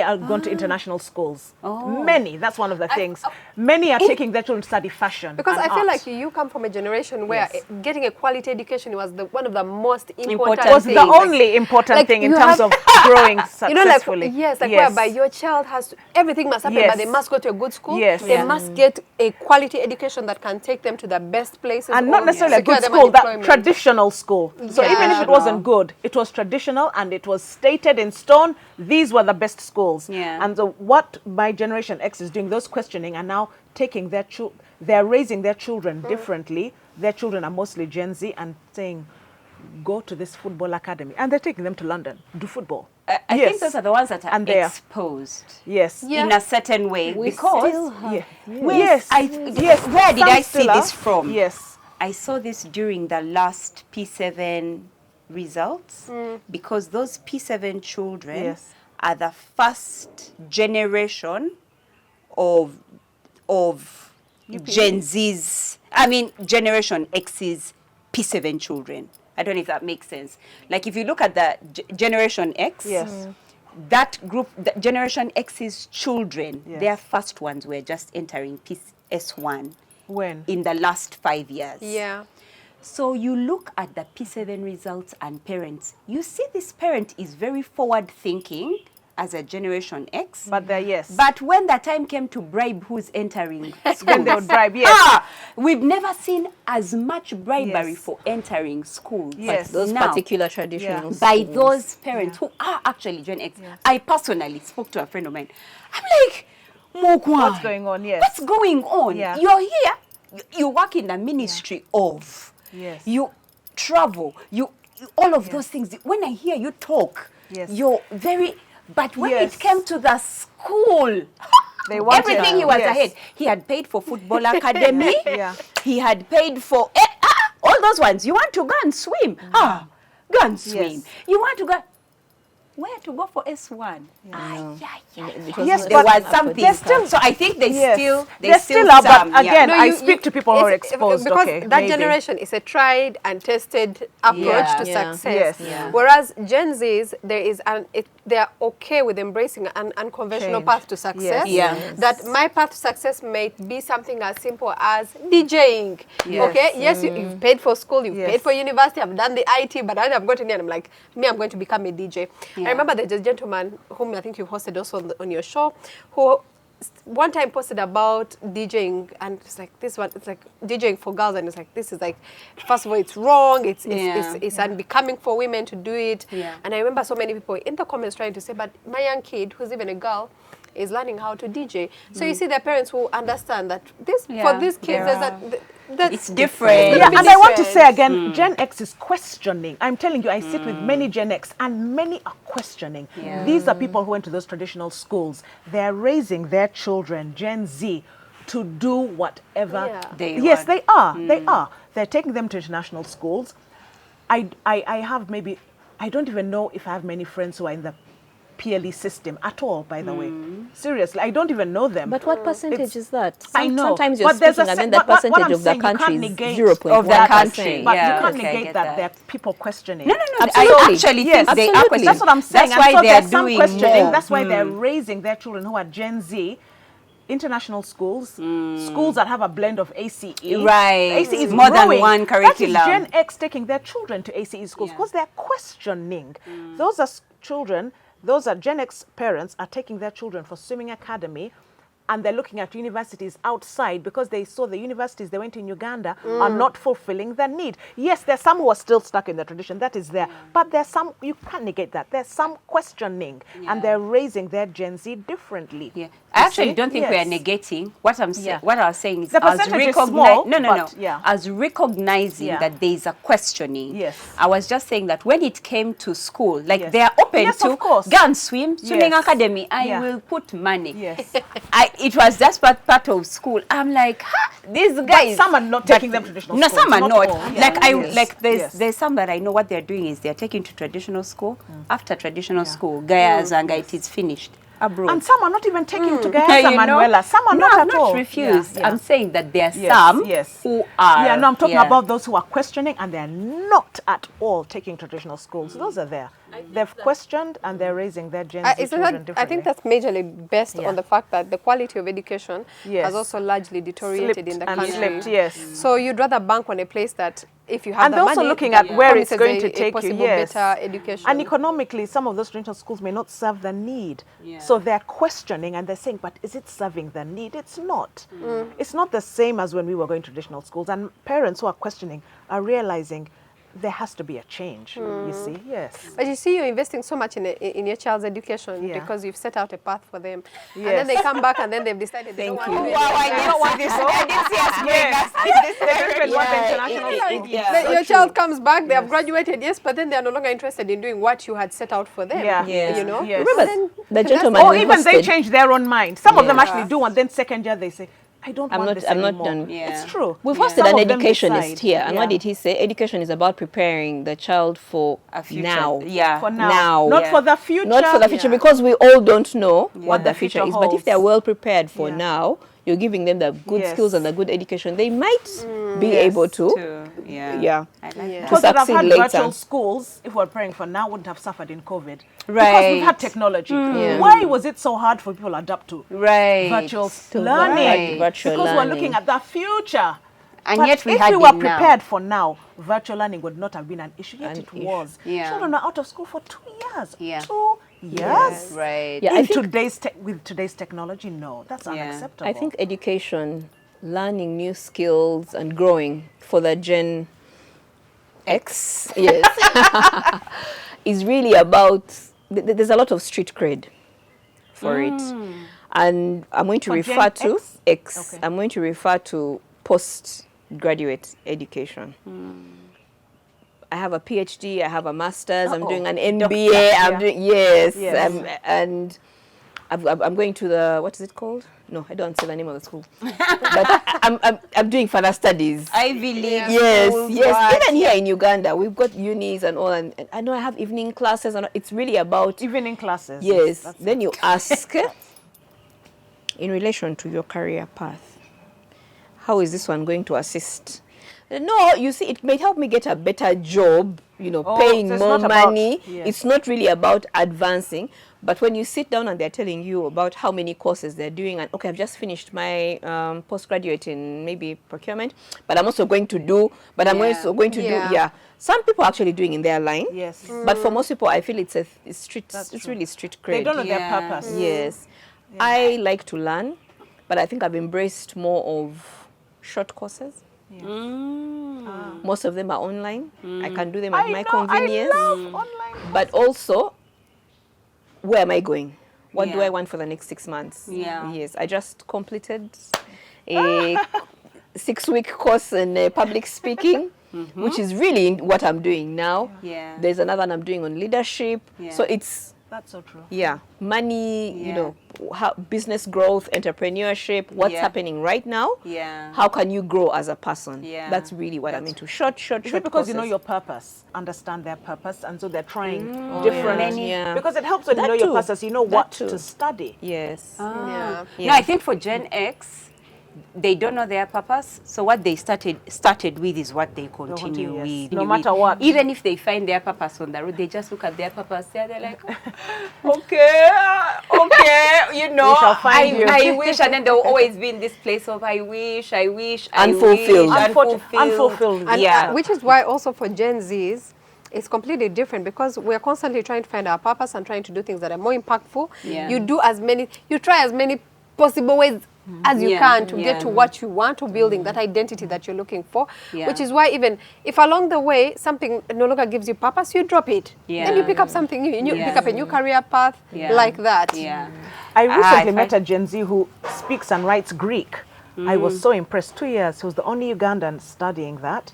are going to international schools. Many, that's one of the things. Many are taking their children to study fashion. Because and I feel art. like you come from a generation where getting a quality education was one of the most important was things. the only important thing in terms of growing successfully. You know, whereby your child has to, everything must happen, but they must go to a good school. They must get a quality education that can take them to the best places. And not necessarily a good school, that traditional school. So even if it wasn't good, it was traditional and it was stated in stone, these were the best schools. And so what my Generation X is doing, those questioning are now taking their they're raising their children differently. Their children are mostly Gen Z and saying, go to this football academy. And they're taking them to London, do football. I think those are the ones that are exposed in a certain way. Because where did I see this from? I saw this during the last P7 results because those P7 children are the first generation of Gen Z's, Generation X's P7 children. I don't know if that makes sense. Like if you look at the Generation X, that group, the Generation X's children, their first ones were just entering PS1 in the last 5 years. So you look at the P7 results and parents, you see this parent is very forward thinking as a Generation X. But But when the time came to bribe who's entering schools, then they would bribe, we've never seen as much bribery for entering schools. But those particular traditional schools. By those parents who are actually Gen X. I personally spoke to a friend of mine. I'm like, what's going on? What's going on? You're here, you work in the ministry of, you travel, you all of those things. When I hear you talk, you're very... But when it came to the school, everything he was ahead. He had paid for football academy. He had paid for all those ones. You want to go and swim? Go and swim. You want to go... where to go for S1? Yes, There but was something. there's still- So I think they Yes. still There still are, but some, yeah. again, No, I you- speak to people who are exposed. because Okay, that maybe. generation is a tried and tested approach Yeah. to Yeah. success. Yes. Yeah. Whereas Gen Zs, they are okay with embracing an unconventional Change. path to success. Yes. That my path to success may be something as simple as DJing. Yes. Okay, yes, you've paid for school, you've Yes. paid for university, I've done the IT, but I've gotten here and I'm like, I'm going to become a DJ. Yeah. I remember there's a gentleman whom I think you hosted also on your show, who one time posted about DJing, and it's like this one, it's like DJing for girls, and it's like, this is like, first of all, it's wrong, it's unbecoming for women to do it. Yeah. And I remember so many people in the comments trying to say, but my young kid, who's even a girl, is learning how to DJ. So you see, the parents will understand that this for these kids, It's different. Yeah, be and I want to different. say again, Gen X is questioning. I'm telling you, I sit with many Gen X, and many are questioning. Yeah. These are people who went to those traditional schools. They're raising their children, Gen Z, to do whatever. Yeah. They Yes, want. they are. They are. They're taking them to international schools. I have maybe, I don't even know if I have many friends who are in the PLE system at all, by the way. Seriously, I don't even know them. But what percentage is that? I know. Sometimes you're But there's a speaking, and then se- the what I'm percentage of the saying, you can't country is negate 0.1%. of the country. But Yeah, you can't okay, I negate get that that. there are people questioning. No, I Absolutely. actually Yes, think they are absolutely. questioning. That's what I'm saying. That's why and so they are there's some doing questioning. more. That's why they're raising their children who are Gen Z, international schools, schools that have a blend of ACE. Right. ACE is More than growing. one curriculum. That is Gen X taking their children to ACE schools because they're questioning. Those are children, those are Gen X parents are taking their children for swimming academy, and they're looking at universities outside because they saw the universities they went to in Uganda are not fulfilling their need. Yes, there's some who are still stuck in the tradition, that is there. But there's some, you can't negate that. There's some questioning, and they're raising their Gen Z differently. Yeah. I actually see? don't think we are Yes. negating what I'm saying. Yeah. What I was saying is The as percentage is small, but yeah. as recognizing Yeah. that there is a questioning. Yes. I was just saying that when it came to school, like Yes. they are open Yes, to of course. go and swimming Yes. academy. I Yeah. will put money. Yes. It was just part of school. I'm like, these guys. some are not taking them to traditional No, schools, some are not not. all. Yeah. Like Yes. there's some that I know what they're doing is they're taking to traditional school. After traditional school, Gaya's and it is finished abroad. And some are not even taking to Yeah, Gaza, you know? Manuela. Some are No, not I've at all. refused. Yeah, yeah. I'm saying that there are Yes, some yes. who are. Yeah, no, I'm talking yeah. about those who are questioning and they're not at all taking traditional schools. Those are there. They've questioned and they're raising their Gen Z children differently. I think that's majorly based Yeah. on the fact that the quality of education Yes. has also largely deteriorated Slipped in the and country. slipped, yes. So you'd rather bank on a place that if you have And the they're also money, looking that at where it's promises going to a take you, possible yes. better education. And economically, some of those traditional schools may not serve the need. Yeah. So they're questioning and they're saying, but is it serving the need? It's not. It's not the same as when we were going to traditional schools. And parents who are questioning are realizing there has to be a change, you see? Yes. But you see, you're investing so much in your child's education Yeah. because you've set out a path for them. And Yes. then they come back and then they've decided they don't Thank want you. to do Wow, it. I don't want this. I didn't see us doing that. Your child comes back, they have graduated, yes, but then they are no longer interested in doing what you had set out for them. Yeah. Yeah. You know? Yes. Remember Then the gentleman Or we even they hosted? change their own mind. Some of them Yeah. actually do, and then second year they say, I don't I'm want not- this I'm not anymore. done. Yeah. It's true. We've Yeah. hosted Some an of them educationist decide. here, and what Yeah. did he say? Education is about preparing the child for A future. now. Yeah. For now. Now. Not Yeah. for the future. Not for the future, Yeah. because we all don't know what the the future future is. But if they're holds. well prepared for Yeah. now, you're giving them the good Yes. skills and the good education, they might be Yes. able to. Yeah. Yeah. I like Yeah. that. Because that have succeed had later. virtual schools, if we're praying for now, wouldn't have suffered in COVID. Because Right. we've had technology. Yeah. Why was it so hard for people to adapt to Right. virtual To learning? Right. virtual Because we're learning. looking at the future. And But yet we if had we were it now. prepared for now, virtual learning would not have been an issue. Yet An it issue. was. Yeah. Children are out of school for 2 years. Yeah. 2 years. Right. Yeah, I In think- with today's technology, no, that's Yeah. unacceptable. I think education, learning new skills and growing for the Gen X, yes, is really about, there's a lot of street cred for it. And I'm going to For refer Gen to X? X. Okay. I'm going to refer to postgraduate education. I have a PhD, I have a master's, I'm doing an MBA, I'm doing, yes. Yes. And I'm going to the, what is it called? No, I don't say the name of the school. But I'm doing further studies. Ivy League. Yes, schools, yes. what? Even here in Uganda, we've got unis and all, and I know I have evening classes, and it's really about Evening classes. yes. That's Then you ask, in relation to your career path, how is this one going to assist? No, you see, it may help me get a better job, you know, paying so it's more not about- money. yes. It's not really about advancing. But when you sit down and they're telling you about how many courses they're doing, and okay, I've just finished my postgraduate in maybe procurement, but I'm also going to do, but I'm also going to do, Some people are actually doing in their line. Yes. But for most people, I feel it's street, That's it's true. really street cred. They don't know their purpose. Yes. I like to learn, but I think I've embraced more of short courses. Most of them are online. I can do them at my convenience. I love online. But also, where am I going? What do Yeah. I want for the next 6 months? Yeah. Yes, I just completed a 6-week course in public speaking, which is really what I'm doing now. Yeah. There's another one I'm doing on leadership. Yeah. So it's, That's so true. money, you Yeah. know, how, business growth, entrepreneurship, what's Yeah. happening right now. Yeah. How can you grow as a person? Yeah. That's really what I'm into. Short Is it because courses. you know your purpose, understand their purpose, and so they're trying Oh, different. Many- yeah. Because it helps when you That know your too. purpose, you know That what too. to study. Yes. No, Yeah. I think for Gen X, they don't know their purpose. So what they started with is what they continue yes. with. No matter what. Even if they find their purpose on the road, they just look at their purpose there. They're like, okay, you know, We shall find you. I wish, and then they'll always be in this place of I wish, Unfulfilled. Unfulfilled. And, Yeah. which is why also for Gen Zs, it's completely different because we're constantly trying to find our purpose and trying to do things that are more impactful. Yeah. You try as many possible ways as you Yeah. can to Yeah. get to what you want, to building that identity that you're looking for. Yeah. Which is why even if along the way something no longer gives you purpose, you drop it. Yeah. Then you pick up something new. You Yeah. pick up a new career path Yeah. like that. Yeah. I recently I met find- a Gen Z who speaks and writes Greek. I was so impressed. 2 years, he was the only Ugandan studying that.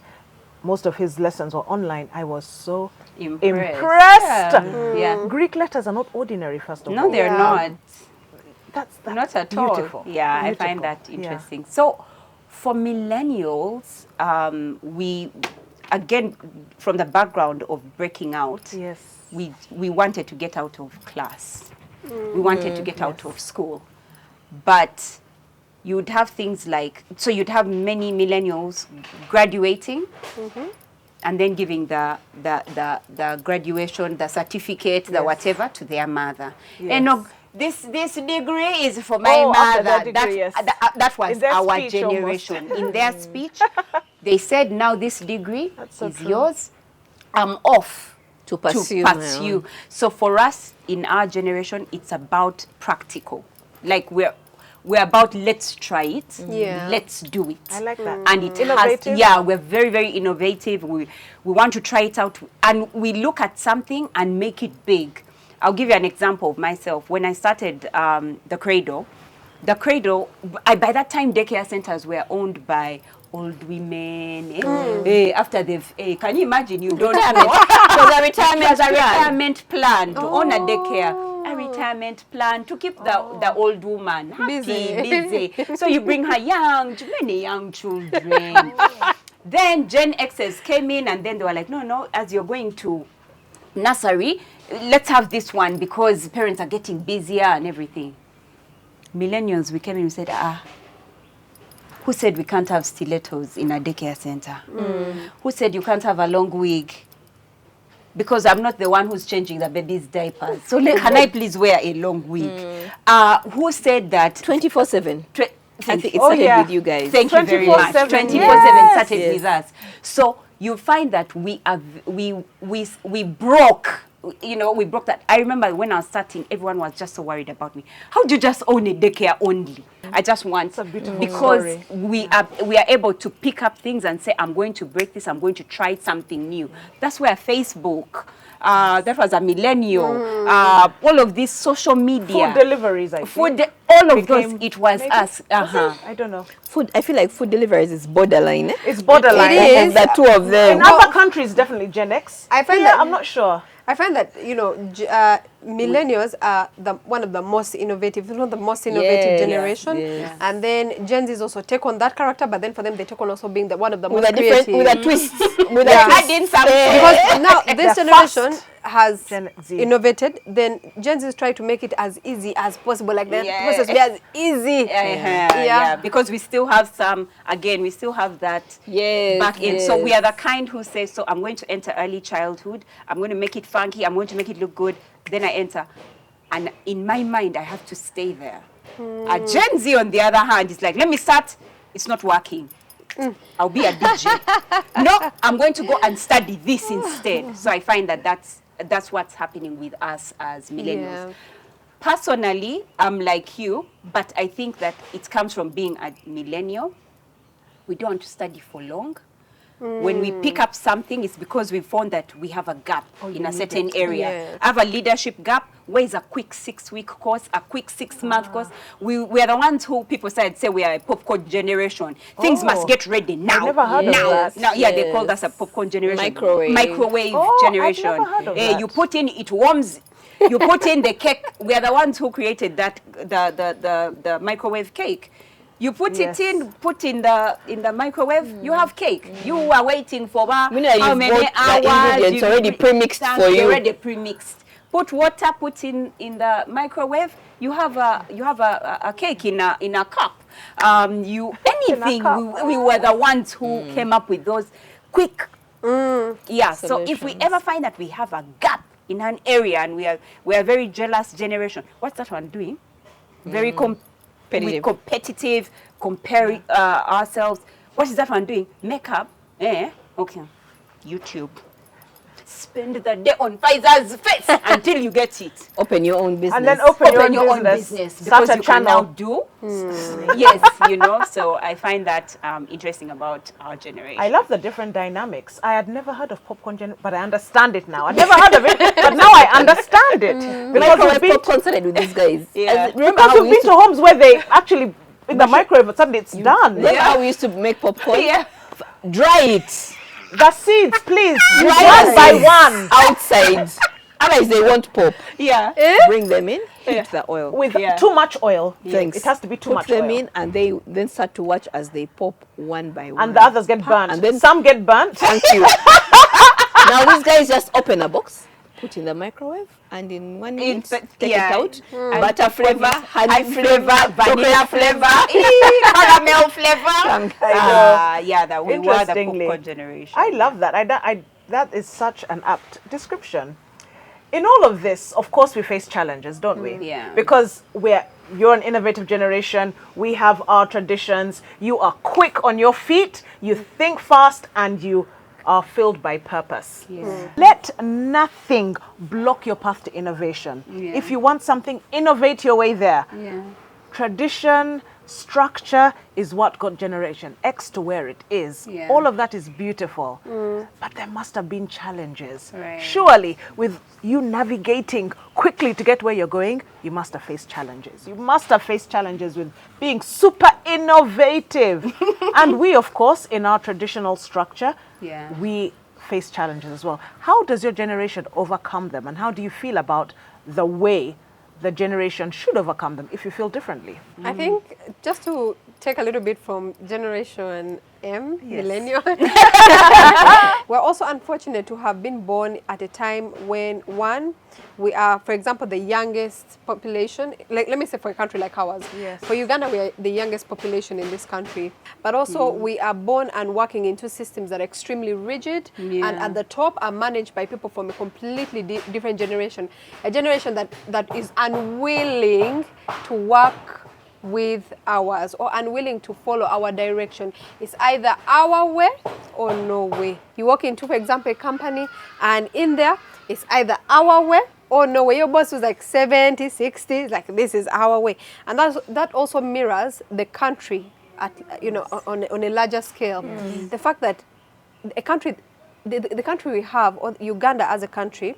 Most of his lessons were online. I was so impressed. Yeah. Greek letters are not ordinary, first of all. No, they're Yeah. not. That's Not at beautiful. all. Yeah, I Beautiful. find that Yeah. interesting. So, for millennials, we, again, from the background of breaking out, Yes. we wanted to get out of class. We wanted to get out of school. But you'd have things like, so you'd have many millennials graduating and then giving the graduation, the certificate, the whatever to their mother. And this degree is for my After mother. that degree, yes. That was In their our speech generation. In their speech, they said, now this degree so is true. yours. I'm off To pursue. pursue. So for us, in our generation, it's about practical. Like we're about let's try it. Yeah. Let's do it. I like that. And it Innovative. has, we're very, very innovative. We want to try it out, and we look at something and make it big. I'll give you an example of myself. When I started the Cradle, by that time, daycare centers were owned by old women. After they've, can you imagine? You don't know. It was a retirement plan. Retirement plan to own a daycare. A retirement plan to keep the old woman happy, busy. So you bring her many young children. Then Gen X's came in, and then they were like, no, as you're going to nursery, let's have this one because parents are getting busier and everything. Millennials, we came in and said, who said we can't have stilettos in a daycare center? Who said you can't have a long wig? Because I'm not the one who's changing the baby's diapers. So can I please wear a long wig? Who said that? 24/7. I think it Oh, started yeah. with you guys. Thank you very much. 24/7. 24/7 started Yes. with us. So you find that we broke. We broke that. I remember when I was starting, everyone was just so worried about me. How do you just own a daycare only? I just want a beautiful because story. we are able to pick up things and say, I'm going to break this. I'm going to try something new. That's where Facebook. That was a Millennial. All of these social media. Food deliveries, I think. All of those. Became- It was maybe? us. I don't know. Food. I feel like food deliveries is borderline. It's borderline. It is. The two of them. In other countries, definitely Gen X. I find Here, that- I'm not sure. I find that, you know, millennials are one of the most innovative, if not the most innovative generation. yes. And then Gen Zs also take on that character, but then for them, they take on also being one of the With most a different, creative. with a twist, with Yeah. a twist in some. Because now this They're generation fast. has Gen Z. innovated, then Gen Zs try to make it as easy as possible, like the Yeah. process be as easy. Yeah, because we still have we still have that Yes, back in. So we yes. are the kind who say, so I'm going to enter early childhood, I'm going to make it funky, I'm going to make it look good, then I enter. And in my mind, I have to stay there. A Gen Z, on the other hand, is like, let me start, it's not working. I'll be a DJ. No, I'm going to go and study this instead. So I find that that's what's happening with us as millennials. Yeah. Personally, I'm like you, but I think that it comes from being a millennial. We don't want to study for long. When we pick up something, it's because we found that we have a gap in a certain area. Yes. I have a leadership gap. Where is a quick 6-week course, a quick 6-month course? We are the ones who people say we are a popcorn generation. Things must get ready now. never heard of that. Now, yeah, they called us a popcorn generation. Microwave Oh, I've generation. never heard of Eh, that. you put in, it warms. You put in the cake. We are the ones who created that the microwave cake. You put Yes. it in, put in the microwave. You have cake. You are waiting for Meanwhile, how you've many got the hours? ingredients already pre-mixed for you. Already pre-mixed. Put water. Put in the microwave. You have a cake in a cup. Anything. We were the ones who came up with those quick. Yeah. So if we ever find that we have a gap in an area and we are a very jealous generation, what's that one doing? Very competitive, comparing ourselves. What is that one doing? Makeup. Okay. YouTube. Spend the day on Faiza's face until you get it. Open your own business. And then open your own business Start because a you can now channel. do. Yes, so I find that interesting about our generation. I love the different dynamics. I had never heard of popcorn, but I understand it now. I'd never heard of it, but now I understand it. Because Microwave we've been, popcorn started with these guys. Yeah. Remember because how we've we been to homes where they actually, in the microwave, but suddenly it's done. Remember how we used to make popcorn? Yeah. Dry it. The seeds, please, Dry one by it one. outside. Otherwise, they won't pop. Yeah. Bring them in. Heat the oil. With too much oil. Thanks. It has to be too Put much them oil. in, and they then start to watch as they pop one by one. And the others get burnt. And then some get burnt. Thank you. Now these guys just open a box, put in the microwave, and in 1 minute take it out. Butter flavor, honey flavor, vanilla flavor, caramel flavor. That we were the Interestingly, popcorn generation. I love that. That is such an apt description. In all of this, of course, we face challenges, don't we? Yeah. Because you're an innovative generation. We have our traditions. You are quick on your feet. You think fast, and you are filled by purpose. Yeah. Let nothing block your path to innovation. Yeah. If you want something, innovate your way there. Yeah. Tradition, structure is what got Generation X to where it is. Yeah. All of that is beautiful. But there must have been challenges. Right. Surely, with you navigating quickly to get where you're going, you must have faced challenges. You must have faced challenges with being super innovative. And we, of course, in our traditional structure, we face challenges as well. How does your generation overcome them? And how do you feel about the way the generation should overcome them if you feel differently? I think just to take a little bit from Generation M, Millennial, we're also unfortunate to have been born at a time when, one, we are, for example, the youngest population. Like, let me say for a country like ours. Yes. For Uganda, we are the youngest population in this country. But also, we are born and working into systems that are extremely rigid, and at the top are managed by people from a completely different generation. A generation that is unwilling to work with ours or unwilling to follow our direction. It's either our way or no way. You walk into, for example, a company, and in there, it's either our way or no way. Your boss was like 70, 60, like this is our way. And that also mirrors the country at, on a larger scale. The fact that a country, the country we have, or Uganda as a country,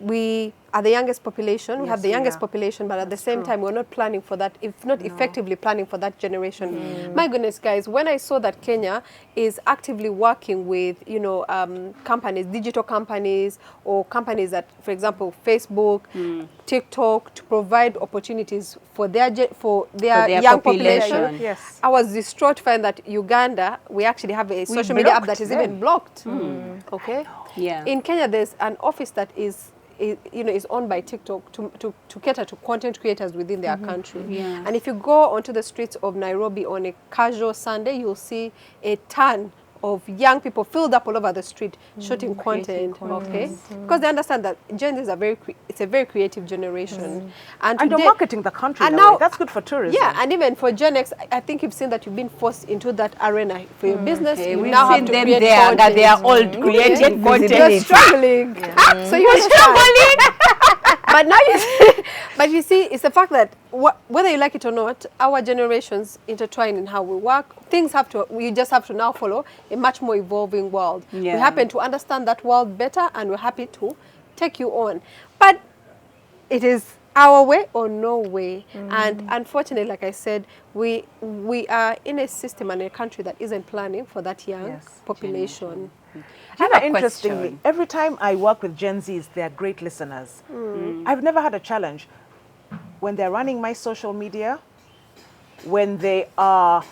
we are the youngest population. We have Yes, the we youngest are. population, but at the That's same true. time, we're not planning for that, if not effectively planning for that generation. My goodness, guys, when I saw that Kenya is actively working with, you know, companies, digital companies, or companies that, for example, Facebook, TikTok, to provide opportunities for their young population. Yes. I was distraught to find that Uganda, we actually have a social media app that is even blocked. Okay. Yeah. In Kenya, there's an office that is owned by TikTok to cater to content creators within their country. Yeah. And if you go onto the streets of Nairobi on a casual Sunday, you'll see a ton of young people filled up all over the street shooting content, okay? Because they understand that Gen Z is it's a very creative generation. And today, you're marketing the country and that now, way. That's good for tourism. yeah, and even for Gen X, I think you've seen that you've been forced into that arena for your business. Okay, You we've now have seen to them create there, content. they are all creating content. You're struggling. So you're struggling. But now you see, it's the fact that whether you like it or not, our generations intertwine in how we work. We just have to now follow a much more evolving world. Yeah. We happen to understand that world better, and we're happy to take you on. But it is our way or no way. And unfortunately, like I said, we are in a system and a country that isn't planning for that young population. You know, interestingly, question. every time I work with Gen Zs, they are great listeners. I've never had a challenge. When they're running my social media, when they are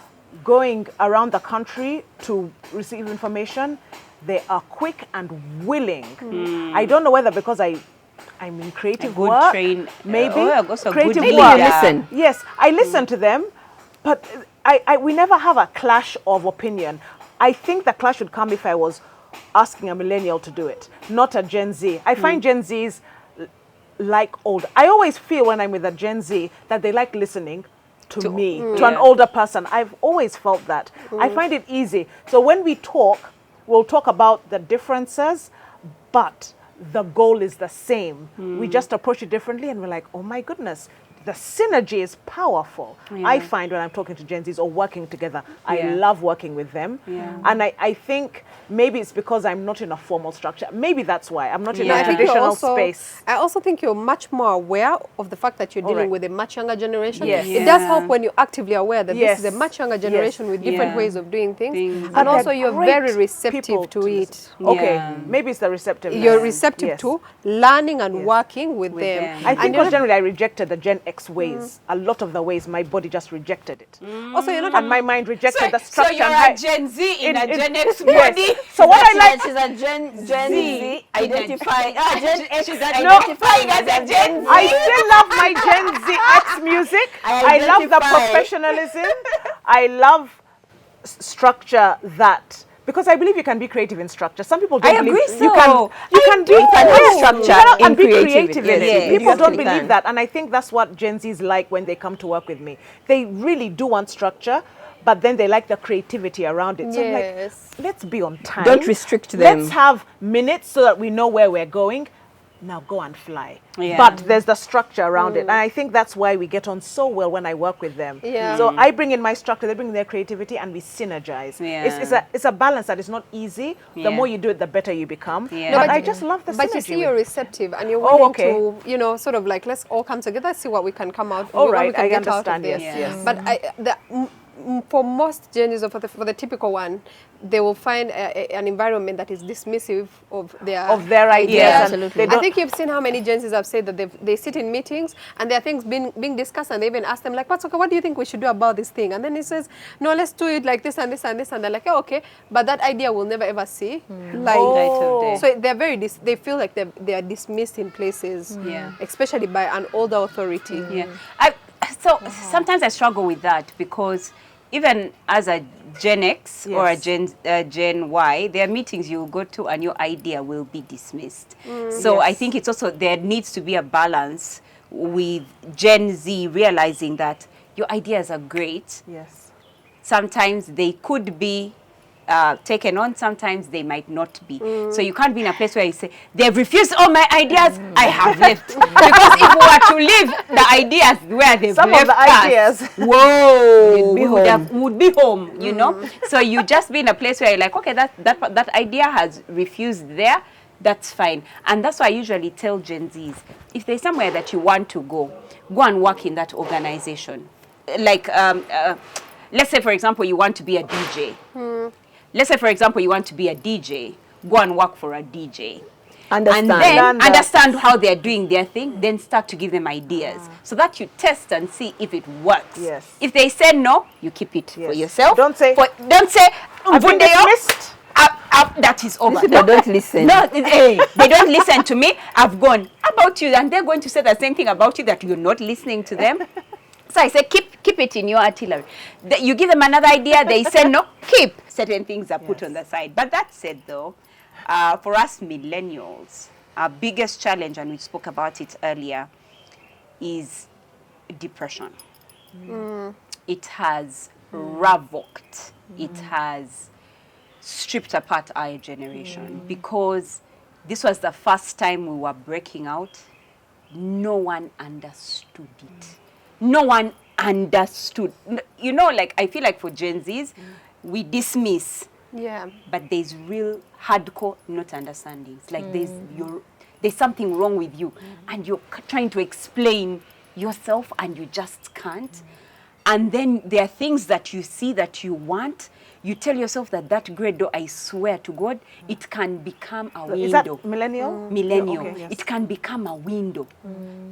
going around the country to receive information, they are quick and willing. I don't know whether because I'm in creative good work, maybe. Also creative good work. leader. Listen. Yes, I listen to them, but we never have a clash of opinion. I think the clash would come if I was asking a millennial to do it, not a Gen Z. I find Gen Zs like old. I always feel when I'm with a Gen Z that they like listening to me, to an older person. I've always felt that. I find it easy. So when we talk, we'll talk about the differences, but the goal is the same. We just approach it differently, and we're like, oh my goodness, the synergy is powerful. I find when I'm talking to Gen Zs or working together, I love working with them. And I think maybe it's because I'm not in a formal structure. Maybe that's why. I'm not in a traditional space. I also think you're much more aware of the fact that you're dealing with a much younger generation. Yes. It does help when you're actively aware that this is a much younger generation with different ways of doing things. And also you're very receptive to it. Okay, maybe it's the receptiveness. You're receptive to learning and working with them. I think because generally I rejected the Gen X ways. A lot of the ways my body just rejected it. Also, you're not And my mind rejected the structure. So you're and a Gen Z in a Gen X yes. body. So what I like, She's a Gen Z identifying. Gen X She's identifying as a Gen Z. I still love my Gen Z X music. I love the professionalism. I love structure that. Because I believe you can be creative in structure. Some people don't believe agree you can. You can be structure and be creativity. creative in it. Yes, People yes, don't we believe can. that, and I think that's what Gen Zs like when they come to work with me. They really do want structure, but then they like the creativity around it. So I'm like, let's be on time. Don't restrict them. Let's have minutes so that we know where we're going. Now go and fly. But there's the structure around it. And I think that's why we get on so well when I work with them. So I bring in my structure, they bring in their creativity, and we synergize. It's a balance that is not easy. The more you do it, the better you become. But I just love the synergy. But you see, you're receptive and you're willing to, you know, sort of like, let's all come together, see what we can come out. All what right, we can I get out of understand. this. Yes. But for most journeys, or for the typical one, they will find an environment that is dismissive of their ideas. Absolutely. I think you've seen how many Gen Zs have said that they sit in meetings and there are things being discussed, and they even ask them like, what do you think we should do about this thing? And then he says, no, let's do it like this and this and this, and they're like, oh, okay, but that idea will never ever see light of day. So they're they feel like they are dismissed in places, especially by an older authority. So sometimes I struggle with that, because even as a Gen X or a Gen Y, there are meetings you will go to and your idea will be dismissed. So I think it's also, there needs to be a balance with Gen Z realizing that your ideas are great. Sometimes they could be taken on, sometimes they might not be. So you can't be in a place where you say, they've refused all my ideas, I have left. Because if we were to leave the ideas where they've Some left of the ideas. whoa, would be home, you know? So you just be in a place where you're like, okay, that idea has refused there. that's fine. And that's why I usually tell Gen Zs, if there's somewhere that you want to go and work in that organization. Like, let's say, for example, you want to be a DJ. Let's say, for example, you want to be a DJ. Go and work for a DJ. Understand. And then understand how they're doing their thing, then start to give them ideas so that you test and see if it works. Yes. If they say no, you keep it for yourself. Don't say, I've been dismissed. That is over. They don't listen. No, they don't listen to me. I've gone. How about you? And they're going to say the same thing about you, that you're not listening to them. So I say, keep it in your artillery. You give them another idea, they say no, keep. Certain things are put on the side. But that said, though, for us millennials, our biggest challenge, and we spoke about it earlier, is depression. It has ravaged. It has stripped apart our generation because this was the first time we were breaking out. No one understood it. No one understood. You know, like, I feel like for Gen Zs, we dismiss. Yeah. But there's real hardcore not understandings. Like there's something wrong with you, and you're trying to explain yourself and you just can't. And then there are things that you see that you want. You tell yourself that grade, though, I swear to God, it can become a window. Is that millennial? Millennial. Yeah, okay, yes. It can become a window.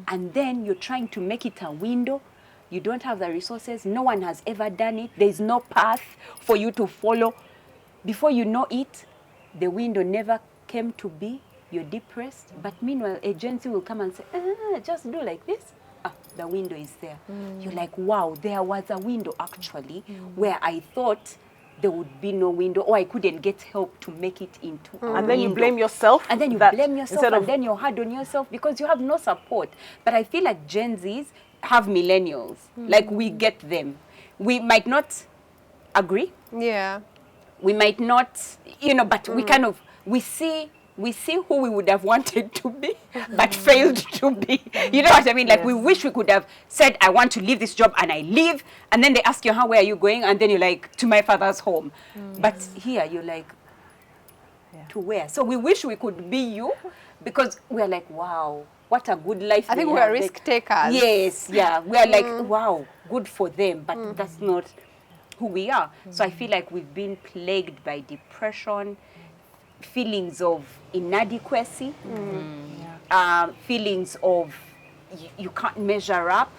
And then you're trying to make it a window. You don't have the resources. No one has ever done it. There's no path for you to follow. Before you know it, the window never came to be. You're depressed. But meanwhile, agency will come and say, just do like this. The window is there. You're like, wow, there was a window actually where I thought there would be no window, or I couldn't get help to make it into a And then you window. blame yourself. And then you blame yourself, and then you're hard on yourself because you have no support. But I feel like Gen Zs have millennials. Like, we get them. We might not agree. Yeah. We might not, but we see who we would have wanted to be, but failed to be. You know what I mean? Like, we wish we could have said, I want to leave this job, and I leave. And then they ask you, where are you going? And then you're like, to my father's home. But here, you're like, to where? So we wish we could be you, because we're like, wow, what a good life. I think we're risk takers. Yes, yeah. We're like, wow, good for them. But that's not who we are. So I feel like we've been plagued by depression, feelings of inadequacy, feelings of you can't measure up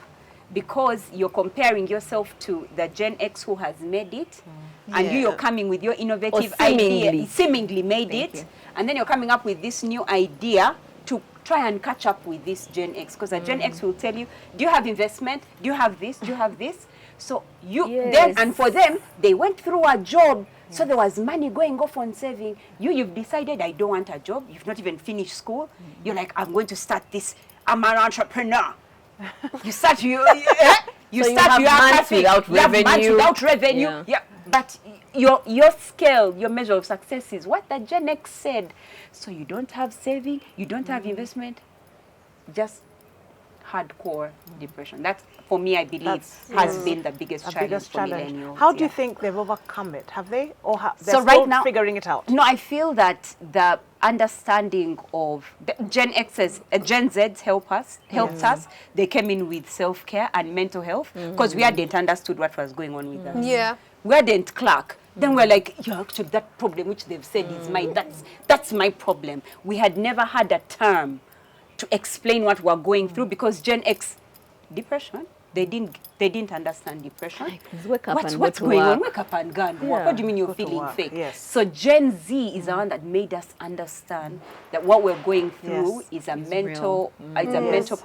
because you're comparing yourself to the Gen X who has made it, and you're coming with your innovative idea, seemingly made it, and then you're coming up with this new idea to try and catch up with this Gen X, because the Gen X will tell you, do you have investment? Do you have this? Do you have this? So then, and for them, they went through a job. So there was money going off on saving. You've decided, I don't want a job. You've not even finished school. You're like, I'm going to start this. I'm an entrepreneur. You start, you start, you have months without revenue. Yeah. But your scale, your measure of success is what the Gen X said. So you don't have saving, you don't have investment, just hardcore depression. That, for me, I believe, has been the biggest challenge for millennials. How do you think they've overcome it? Have they? Or they're so still right now, figuring it out? No, I feel that the understanding of the Gen Zs helped us. They came in with self-care and mental health, because we hadn't understood what was going on with us. Yeah. We hadn't clocked. Then we're like, yeah, actually, that problem which they've said is mine. That's my problem. We had never had a term to explain what we're going through, because Gen X, depression, they didn't understand depression. Wake up and what's going on? Wake up and go and work. What do you mean you're feeling fake? Yes. So Gen Z is the one that made us understand that what we're going through is a mental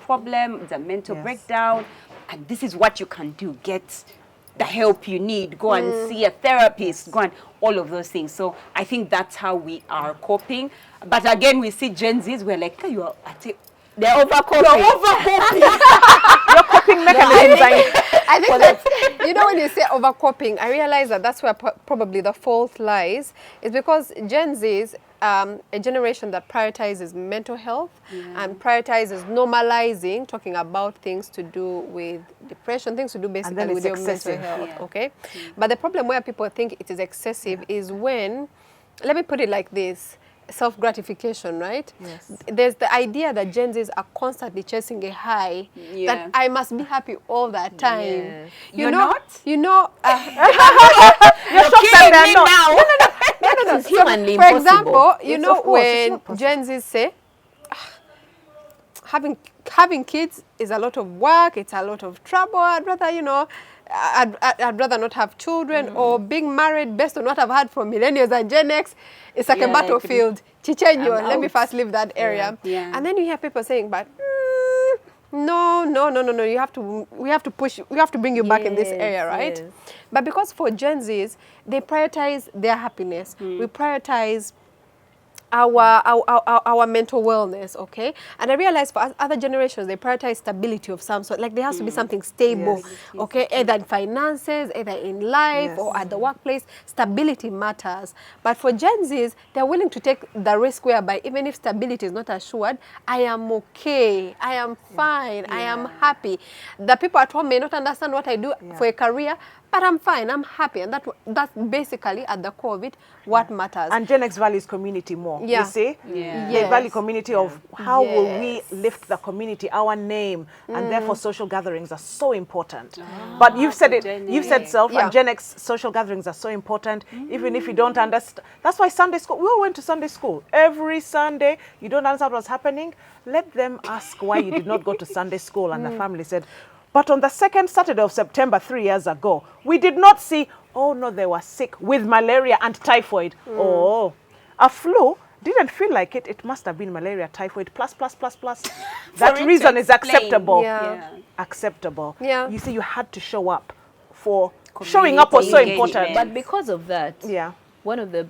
problem, it's a mental breakdown, and this is what you can do. Get the help you need. Go and see a therapist. Go and all of those things. So I think that's how we are coping. But again, we see Gen Zs, we're like, they're overcoping. Your coping mechanisms. I think that, when you say overcoping, I realize that that's where probably the fault lies. Is because Gen Zs, a generation that prioritizes mental health and prioritizes normalizing, talking about things to do with depression, things to do basically with your mental health, okay? But the problem where people think it is excessive is when, let me put it like this, self-gratification, right? Yes. There's the idea that Gen Zs are constantly chasing a high, that I must be happy all that time. Yes. You're not? You know, You're shocked that they're not. no. It's humanly For impossible. example, you It's, know, of course, it's when not possible. Gen Zs say, having kids is a lot of work, it's a lot of trouble, I'd rather, you know, I'd rather not have children, or being married based on what I've heard from millennials and Gen X, it's like a battlefield. Chichenyo, let me first leave that area. Yeah. And then you hear people saying, but no, we have to bring you back in this area, right? Yes. But because for Gen Zs, they prioritize their happiness. We prioritize our mental wellness, okay? And I realize for other generations, they prioritize stability of some sort. Like there has to be something stable, okay? Either in finances, either in life, or at the workplace. Stability matters. But for Gen Zs, they're willing to take the risk whereby even if stability is not assured, I am okay, I am fine, I am happy. The people at home may not understand what I do for a career, but I'm fine, I'm happy. And that's basically at the core of it, what matters. And Gen X values community more, you see? Yeah. They value community of how will we lift the community, our name, and therefore social gatherings are so important. But you've said it, you've said self, and Gen X social gatherings are so important, even if you don't understand. That's why Sunday school, we all went to Sunday school. Every Sunday, you don't understand what's happening, let them ask why you did not go to Sunday school. And the family said, but on the second Saturday of September 3 years ago, we did not see, oh no, they were sick with malaria and typhoid. Oh, a flu didn't feel like it. It must have been malaria, typhoid, plus. That reason is acceptable. Acceptable. Yeah. You see, you had to show up for showing up was so important. But because of that, Yeah. one of the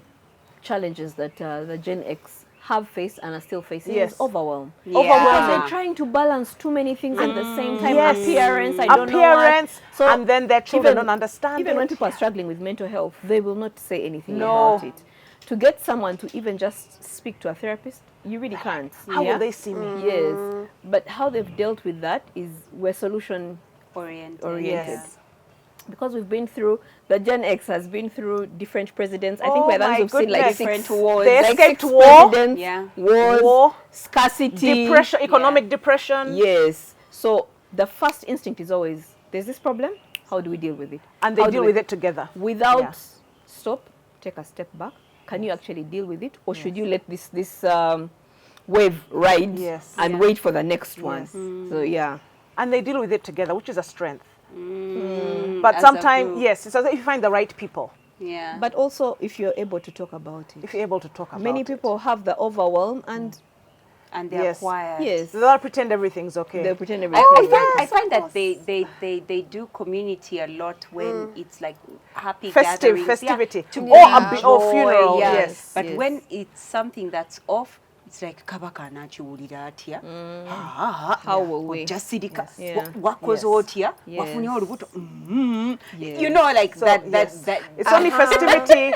challenges that the Gen X have faced and are still facing is overwhelm. Because they're trying to balance too many things at the same time. Appearance, I don't know what. So and then their children don't understand even it. when people are struggling with mental health, they will not say anything about it. To get someone to even just speak to a therapist, you really can't. How will they see me? Yes. But how they've dealt with that is we're solution oriented. Yes. Because we've been through, the Gen X has been through different presidents. I think Oh we're my we've seen like goodness. different wars. They like escaped 6 war. presidents, wars, War, scarcity. depression, economic depression. Yes. So the first instinct is always, there's this problem, how do we deal with it? And they deal with it together. Without stop, take a step back. Can you actually deal with it? Or should you let this wave ride and wait for the next one? So yeah. And they deal with it together, which is a strength. But sometimes, yes, it's as if you find the right people. Yeah. But also if you're able to talk about it. If you're able to talk about Many it. people have the overwhelm and they're quiet. yes, They'll pretend everything's okay. they pretend everything. I find that they do community a lot when it's like happy Festive, gatherings. festivity. To Or funeral, yeah. yes. But Yes. when it's something that's off, it's like kabaka nachiwulira atya. How will we? Just sidika. Yeah. Wakoze otya. Yes. Wafunye olubuto. Yes. You know, like So, that. yes. That. It's only festivity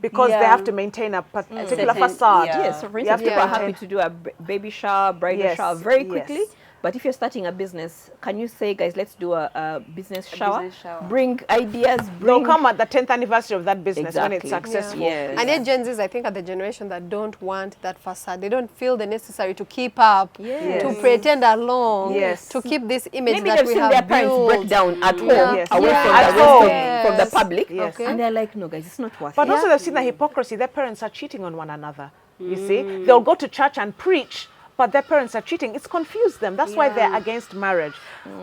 because they have to maintain a particular Certain- facade. yeah. Yes, so for You have instance, to people are happy maintain- to do a baby shower, bridal Yes, shower very yes. quickly. But if you're starting a business, can you say, guys, let's do a business shower? business shower. Bring ideas, They'll bring... come at the 10th anniversary of that business when it's Exactly. successful. Yes. And yet Gen Zs, I think, are the generation that don't want that facade. They don't feel the necessary to keep up, Yes. to pretend along, Yes. to keep this image Maybe that they've we seen have their parents built. break down at home, Yes. away Yes. from At the home. rest of the public. Yes. Okay. And they're like, no, guys, it's not worth But it. also they've seen the hypocrisy. Their parents are cheating on one another. You see? They'll go to church and preach, but their parents are cheating. It's confused them. That's why they're against marriage.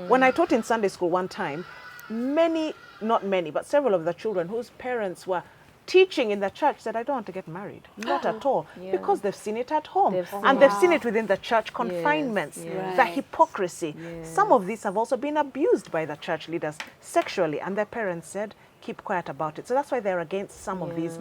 When I taught in Sunday school one time, not many, but several of the children whose parents were teaching in the church said, I don't want to get married. Not at all. Because they've seen it at home. They've seen it within the church confinements. The hypocrisy. Some of these have also been abused by the church leaders sexually, and their parents said, keep quiet about it. So that's why they're against some of these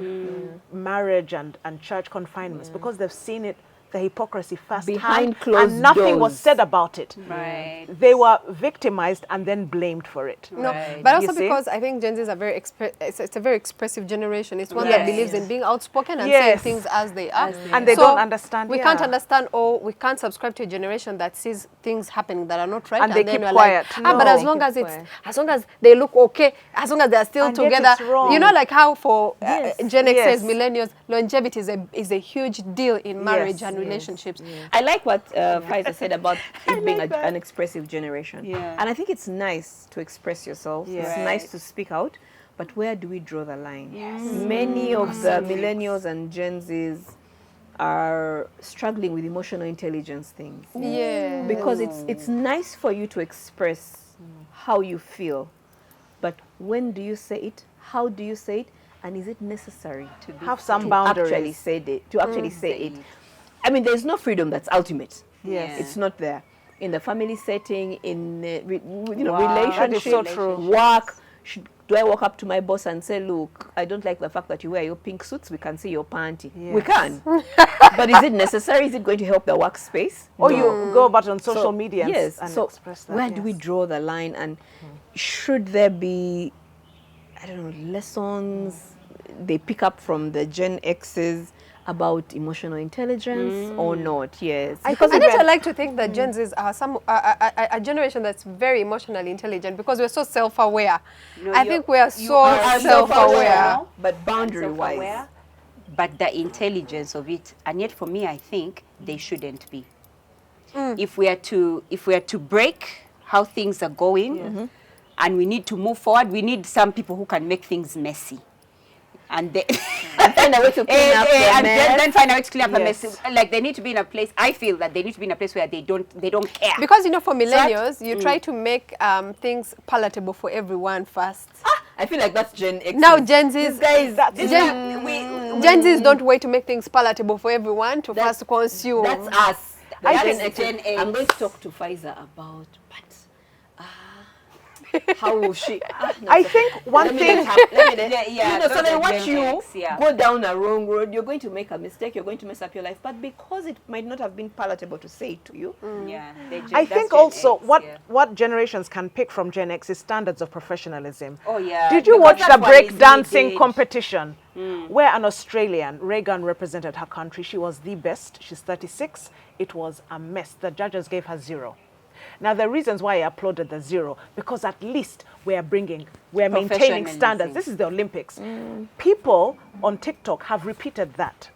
marriage and church confinements, because they've seen it, the hypocrisy firsthand, Behind closed and nothing was doors. said about it. Right. They were victimized and then blamed for it. No, Right. but also You see? because I think Gen Z is a very it's a very expressive generation. It's one Yes. that believes in being outspoken and Yes. saying things as they are. And they So don't understand. We can't understand, or we can't subscribe to a generation that sees things happening that are not right, And they then keep we're quiet. Like, but as No. long Keep as it's, quiet. as long as they look okay, as long as they're still And yet together, it's wrong. you know, like how for Yes. Gen X Yes. millennials, longevity is a huge deal in marriage and Yes. relationships. I like what Faiza said about it being like that. an expressive generation. Yeah. And I think it's nice to express yourself. Yeah. It's Right. nice to speak out. But where do we draw the line? Many of the millennials and Gen Zs are struggling with emotional intelligence things. Yeah. Because it's nice for you to express how you feel. But when do you say it? How do you say it? And is it necessary to Have some to boundaries. actually say it? To actually say it. I mean, there's no freedom that's ultimate. Yes. It's not there. In the family setting, in Wow, relationship, that is so true. work. Do I walk up to my boss and say, look, I don't like the fact that you wear your pink suits. We can see your panty. We Yes. can. But is it necessary? Is it going to help the workspace? Or you go about on social So, media and, yes. and So express that. where do we yes. draw the line? And should there be, I don't know, lessons they pick up from the Gen X's about emotional intelligence or not? Yes. Because I like to think that Gen Zs are a generation that's very emotionally intelligent because we're so self-aware. No, I you- think we are you so are self-aware. but boundary-wise. Self-aware, but the intelligence of it, and yet for me, I think they shouldn't be. If we are to break how things are going, and we need to move forward, we need some people who can make things messy, and they And find a way to clean up the and mess. then find a way to clean up a Yes. mess. Like they need to be in a place. I feel that they need to be in a place where they don't care. Because, you know, for millennials, you try to make things palatable for everyone first. I feel like that's Gen X. Now Gen Zs, These guys, This Gen- is we Gen Zs don't wait to make things palatable for everyone to That's- first consume. that's us. The I Gen think X. Gen X. I'm going to talk to Faiza about, but how will she? No, I it's okay. think one Let me thing. let me Yeah, you know, so those they are watch Gen you X, yeah. go down a wrong road. You're going to make a mistake. You're going to mess up your life. But because it might not have been palatable to say it to you, yeah. I think also what generations can pick from Gen X is standards of professionalism. Oh yeah. Did you because watch that's the what is breakdancing needed. competition where an Australian, Reagan, represented her country? She was the best. She's 36. It was a mess. The judges gave her 0. Now, the reasons why I applauded the 0, because at least we're maintaining Professionalism. standards. This is the Olympics. People on TikTok have repeated that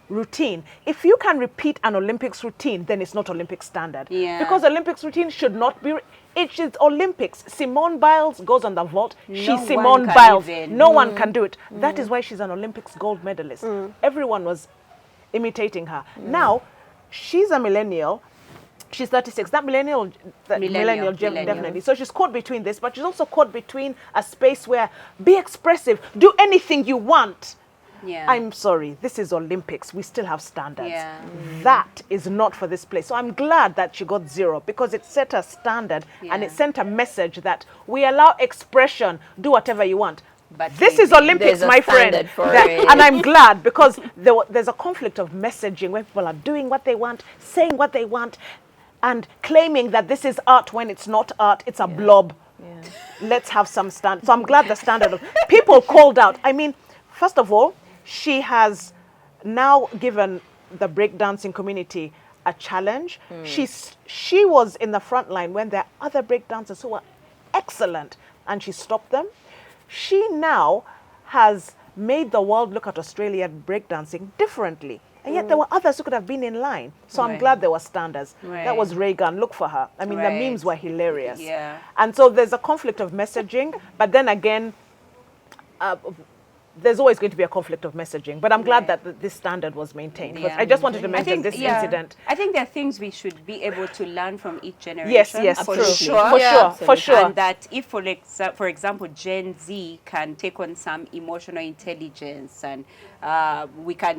routine. If you can repeat an Olympics routine, then it's not Olympic standard. Yeah. Because Olympics routine should not be, it is Olympics. Simone Biles goes on the vault. She's one Simone can Biles. even. No one can do it. That is why she's an Olympics gold medalist. Everyone was imitating her. Now, she's a millennial. She's 36. That millennial, Millennial. definitely. So she's caught between this, but she's also caught between a space where be expressive, do anything you want. Yeah. I'm sorry, this is Olympics. We still have standards. Yeah. That is not for this place. So I'm glad that she got 0 because it set a standard and Yeah. it sent a message that we allow expression, do whatever you want. But This is Olympics, There's a my friend. standard for That- it. and I'm glad because there's a conflict of messaging where people are doing what they want, saying what they want, and claiming that this is art when it's not art, it's a blob. Let's have some standard. So I'm glad the standard of people called out. I mean, first of all, she has now given the breakdancing community a challenge. She was in the front line when there are other breakdancers who were excellent, and she stopped them. She now has made the world look at Australian breakdancing differently. And yet there were others who could have been in line. So I'm Right. glad there were standards. Right. That was Reagan. Look for her. I mean, the Right. memes were hilarious. Yeah. And so there's a conflict of messaging. But then again, there's always going to be a conflict of messaging. But I'm glad that this standard was maintained. But Yeah. I just wanted to I mention this yeah, incident. I think there are things we should be able to learn from each generation. Yes, for true. sure. For Yeah. sure, for Absolutely. sure. And that if, for example, Gen Z can take on some emotional intelligence and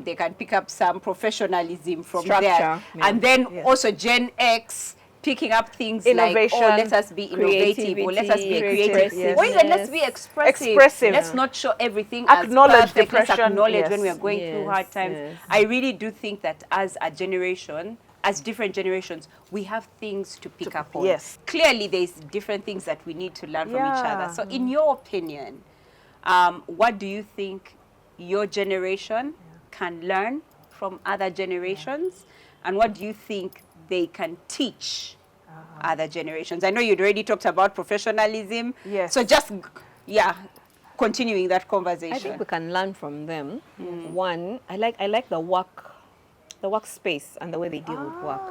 they can pick up some professionalism from Structure, there. yeah. And then Yes. also Gen X picking up things Innovation, like, oh, let us be innovative, or let us be creative, yes. or even let's be expressive. Expressive. Let's not show everything Acknowledge as perfect. Let's depression, acknowledge yes. when we are going through hard times. Yes. I really do think that as a generation, as different generations, we have things to pick up on. Yes. Clearly, there's different things that we need to learn from each Yeah. other. So in your opinion, what do you think your generation can learn from other generations? And what do you think they can teach other generations? I know you'd already talked about professionalism. Yes. So just, continuing that conversation. I think we can learn from them. One, I like the workspace and the way they deal with work.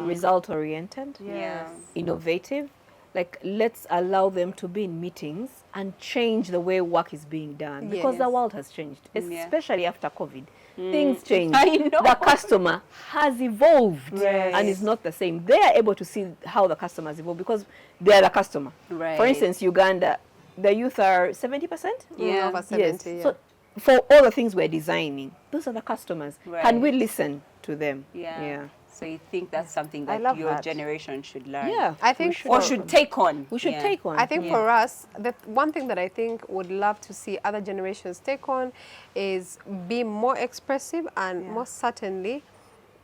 Result oriented, Yes. innovative. Like, let's allow them to be in meetings and change the way work is being done, because Yes. the world has changed, especially after COVID. Things change. I know. The customer has evolved Right. and is not the same. They are able to see how the customers evolve because they are the customer. Right. For instance, Uganda, the youth are 70%. Yeah. Over 70, Yes. So for all the things we're designing, those are the customers. Right. Can we listen to them? Yeah. So you think that's something I that love your that. generation should learn? Yeah. I think Or should take on? We should Yeah. take one. I think for us, the one thing that I think would love to see other generations take on is be more expressive and most certainly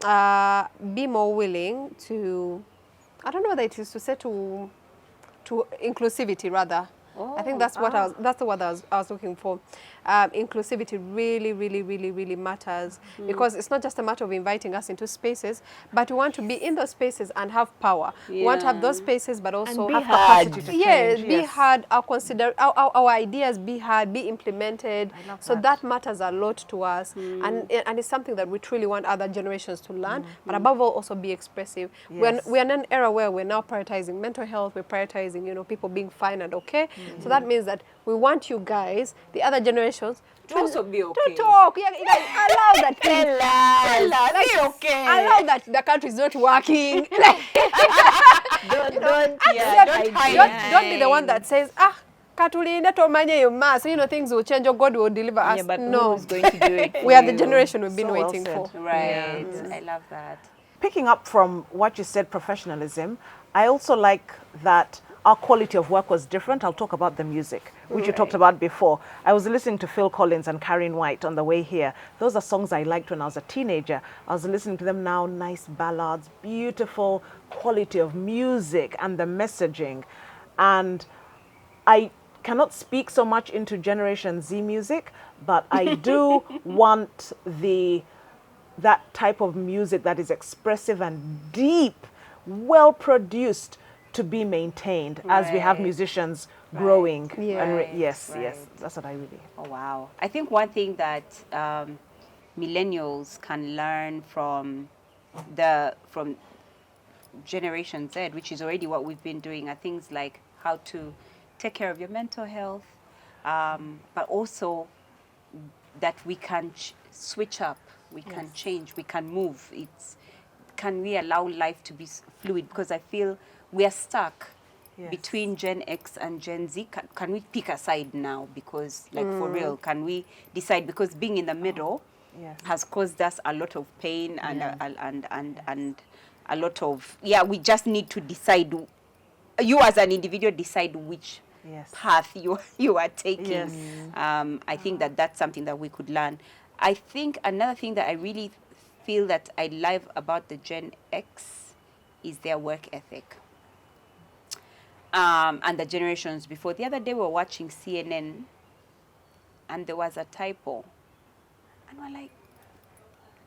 be more willing to, I don't know whether it is to say to inclusivity rather. I think that's what that's the word I was looking for. Inclusivity really matters because it's not just a matter of inviting us into spaces, but we want to be in those spaces and have power. We want to have those spaces, but also be have heard. capacity to change, be yes. heard. Our ideas be heard, be implemented. So that matters a lot to us, and it's something that we truly want other generations to learn. But above all, also be expressive. Yes. We're in an era where we're now prioritizing mental health. We're prioritizing, people being fine and okay. So that means that we want you guys, the other generations, To also be okay. to talk. Yeah, allow that. Tell us. Be okay. Allow that the country is not working. Don't Don't be the one that says, katulinde tomanye yo mass. Things will change or God will deliver us. Yeah, but no, who's going to do it? we for are the you? generation we've been So well waiting said. for. Right. I love that. Picking up from what you said, professionalism, I also like that our quality of work was different. I'll talk about the music, which you talked about before. I was listening to Phil Collins and Karen White on the way here. Those are songs I liked when I was a teenager. I was listening to them now, nice ballads, beautiful quality of music and the messaging. And I cannot speak so much into Generation Z music, but I do want that type of music that is expressive and deep, well produced, to be maintained as we have Right. musicians growing. Yeah. And yes, Right. that's what I really. Oh, wow. I think one thing that millennials can learn from Generation Z, which is already what we've been doing, are things like how to take care of your mental health, but also that we can switch up, we can change, we can move. Can we allow life to be fluid? Because I feel we are stuck between Gen X and Gen Z. Can we pick a side now? Because, for real, can we decide? Because being in the middle has caused us a lot of pain and a lot of, we just need to decide. You as an individual decide which path you are taking. Yes. I think that's something that we could learn. I think another thing that I really feel that I love about the Gen X is their work ethic. And the generations before. The other day we were watching CNN and there was a typo. And we're like,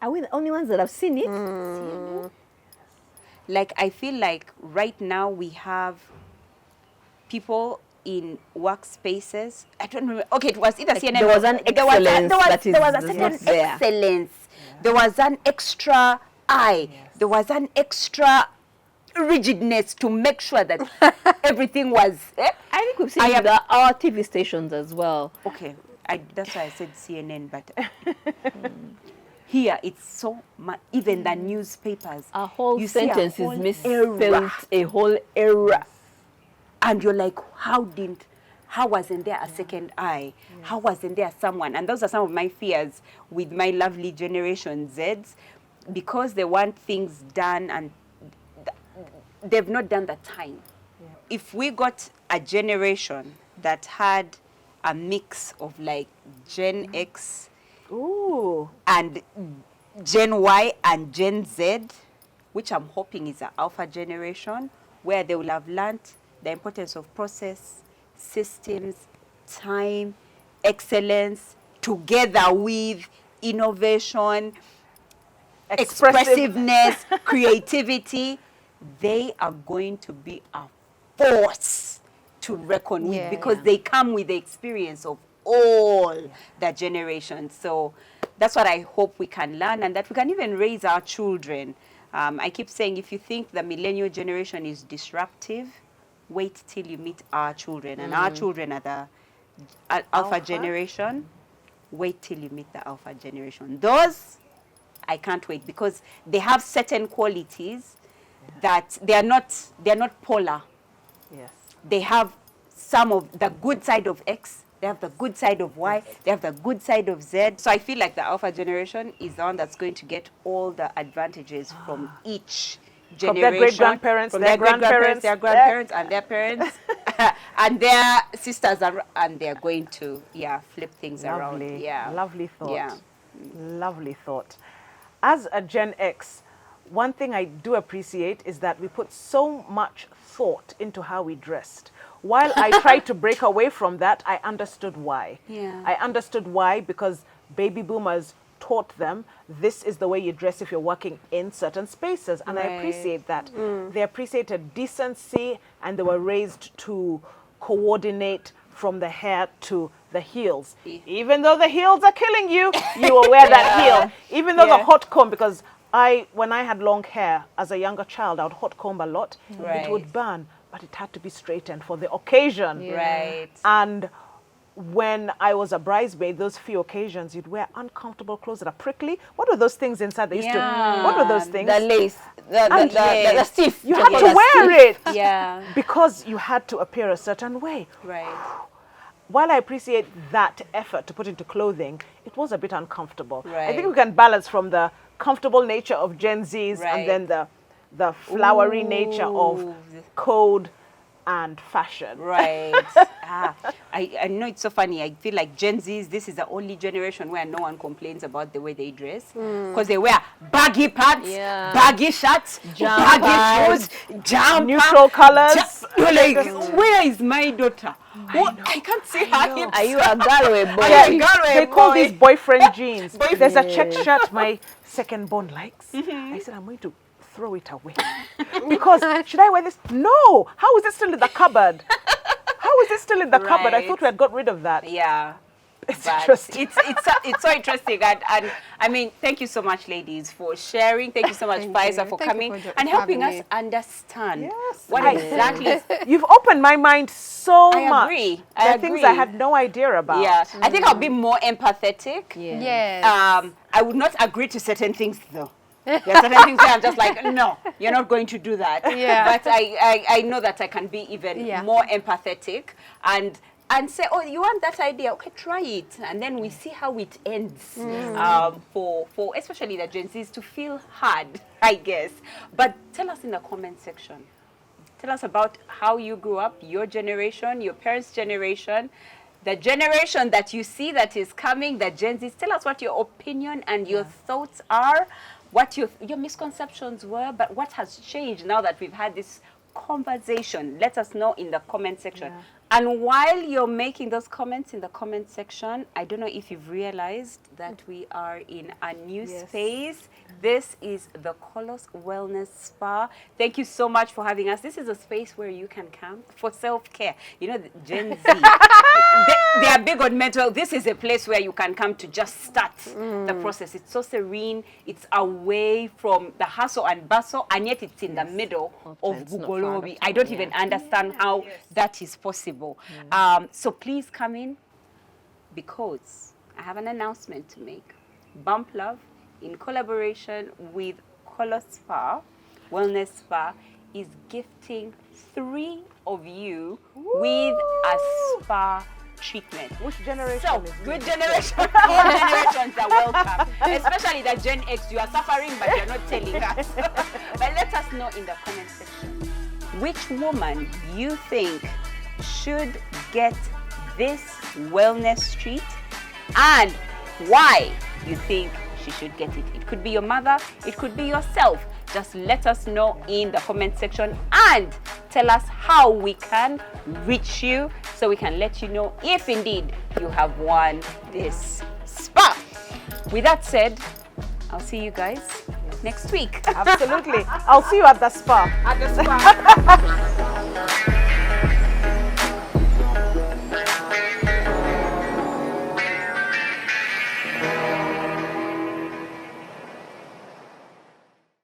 Are we the only ones that have seen it? CNN? Like, I feel like right now we have people in workspaces. I don't remember. Okay, it was either CNN. there was an excellence there was a that is certain not there. excellence. There was an extra eye. There was an extra rigidness to make sure that everything was. I think we've seen our TV stations as well. Okay, that's why I said CNN, but here it's so much. Even the newspapers, A whole you see a sentence whole is misspelled, error. a whole error. And you're like, how wasn't there a second eye? How wasn't there someone? And those are some of my fears with my lovely Generation Zs, because they want things done and they've not done the time. Yeah. If we got a generation that had a mix of like Gen X Ooh. and Gen Y and Gen Z, which I'm hoping is an alpha generation, where they will have learned the importance of process, systems, time, excellence, together with innovation, expressiveness, creativity, they are going to be a force to reckon with, because they come with the experience of all the generations. So that's what I hope we can learn, and that we can even raise our children. I keep saying, if you think the millennial generation is disruptive, wait till you meet our children. And our children are the alpha generation. Wait till you meet the alpha generation. Those, I can't wait, because they have certain qualities that they are not polar. Yes. They have some of the good side of X, they have the good side of Y, they have the good side of Z. So I feel like the alpha generation is the one that's going to get all the advantages from each generation. From their great-grandparents, from their grandparents, their grandparents, and their parents, and their sisters, and they're going to, flip things around. Yeah. Lovely thought. Yeah. Lovely thought. As a Gen X, one thing I do appreciate is that we put so much thought into how we dressed. While I tried to break away from that, I understood why. Yeah. I understood why, because baby boomers taught them this is the way you dress if you're working in certain spaces, and I appreciate that. They appreciated decency, and they were raised to coordinate from the hair to the heels. Even though the heels are killing you, you will wear that heel. Even though the hot comb, because when I had long hair as a younger child, I would hot comb a lot. It would burn, but it had to be straightened for the occasion. Right. And when I was a bridesmaid, those few occasions, you'd wear uncomfortable clothes that are prickly. What were those things inside? They used to. What were those things? The lace, the stiff. You had to wear it. Yeah. Because you had to appear a certain way. Right. While I appreciate that effort to put into clothing, it was a bit uncomfortable. Right. I think we can balance from the comfortable nature of Gen Zs and then the flowery nature of code and fashion. Right. I know it's so funny. I feel like Gen Zs, this is the only generation where no one complains about the way they dress. Because they wear baggy pants, baggy shirts, baggy shoes, jumper, neutral colors. You're like, where is my daughter? I can't see her hips. Are you a girl or a boy? They call these boyfriend jeans. There's a check shirt my second born likes. I said, I'm going to throw it away. Because should I wear this? No. How is it still in the cupboard? How is it still in the cupboard? I thought we had got rid of that. Yeah. It's interesting. It's so interesting, and I mean, thank you so much, ladies, for sharing. Thank you so much, Faiza, for coming and helping us understand what exactly. You've opened my mind so much. I agree. There are things I had no idea about. Yeah, I think I'll be more empathetic. Yes. I would not agree to certain things, though. There are certain things where I'm just like, no, you're not going to do that. Yeah. But I know that I can be even more empathetic and say, oh, you want that idea? Okay, try it. And then we see how it ends for especially the Gen Zs to feel hard, I guess. But tell us in the comment section. Tell us about how you grew up, your generation, your parents' generation, the generation that you see that is coming, the Gen Zs. Tell us what your opinion and your thoughts are, what your misconceptions were, but what has changed now that we've had this conversation. Let us know in the comment section. And while you're making those comments in the comment section, I don't know if you've realized that we are in a new space. This is the Colos Wellness Spa. Thank you so much for having us. This is a space where you can come for self-care. You know, the Gen Z, they are big on mental. This is a place where you can come to just start the process. It's so serene. It's away from the hustle and bustle, and yet it's in the middle of Bugolobi. I don't even understand how that is possible. So please come in, because I have an announcement to make. Bump Love, in collaboration with Colos Wellness Spa, is gifting 3 of you with a spa treatment. Which generation So, is good this? generation. All generations are welcome. Especially the Gen X. You are suffering, but you're not telling us. But let us know in the comment section which woman you think should get this wellness treat and why you think she should get it. It could be your mother, it could be yourself. Just let us know in the comment section and tell us how we can reach you so we can let you know if indeed you have won this spa. With that said, I'll see you guys next week. Absolutely. I'll see you at the spa. At the spa.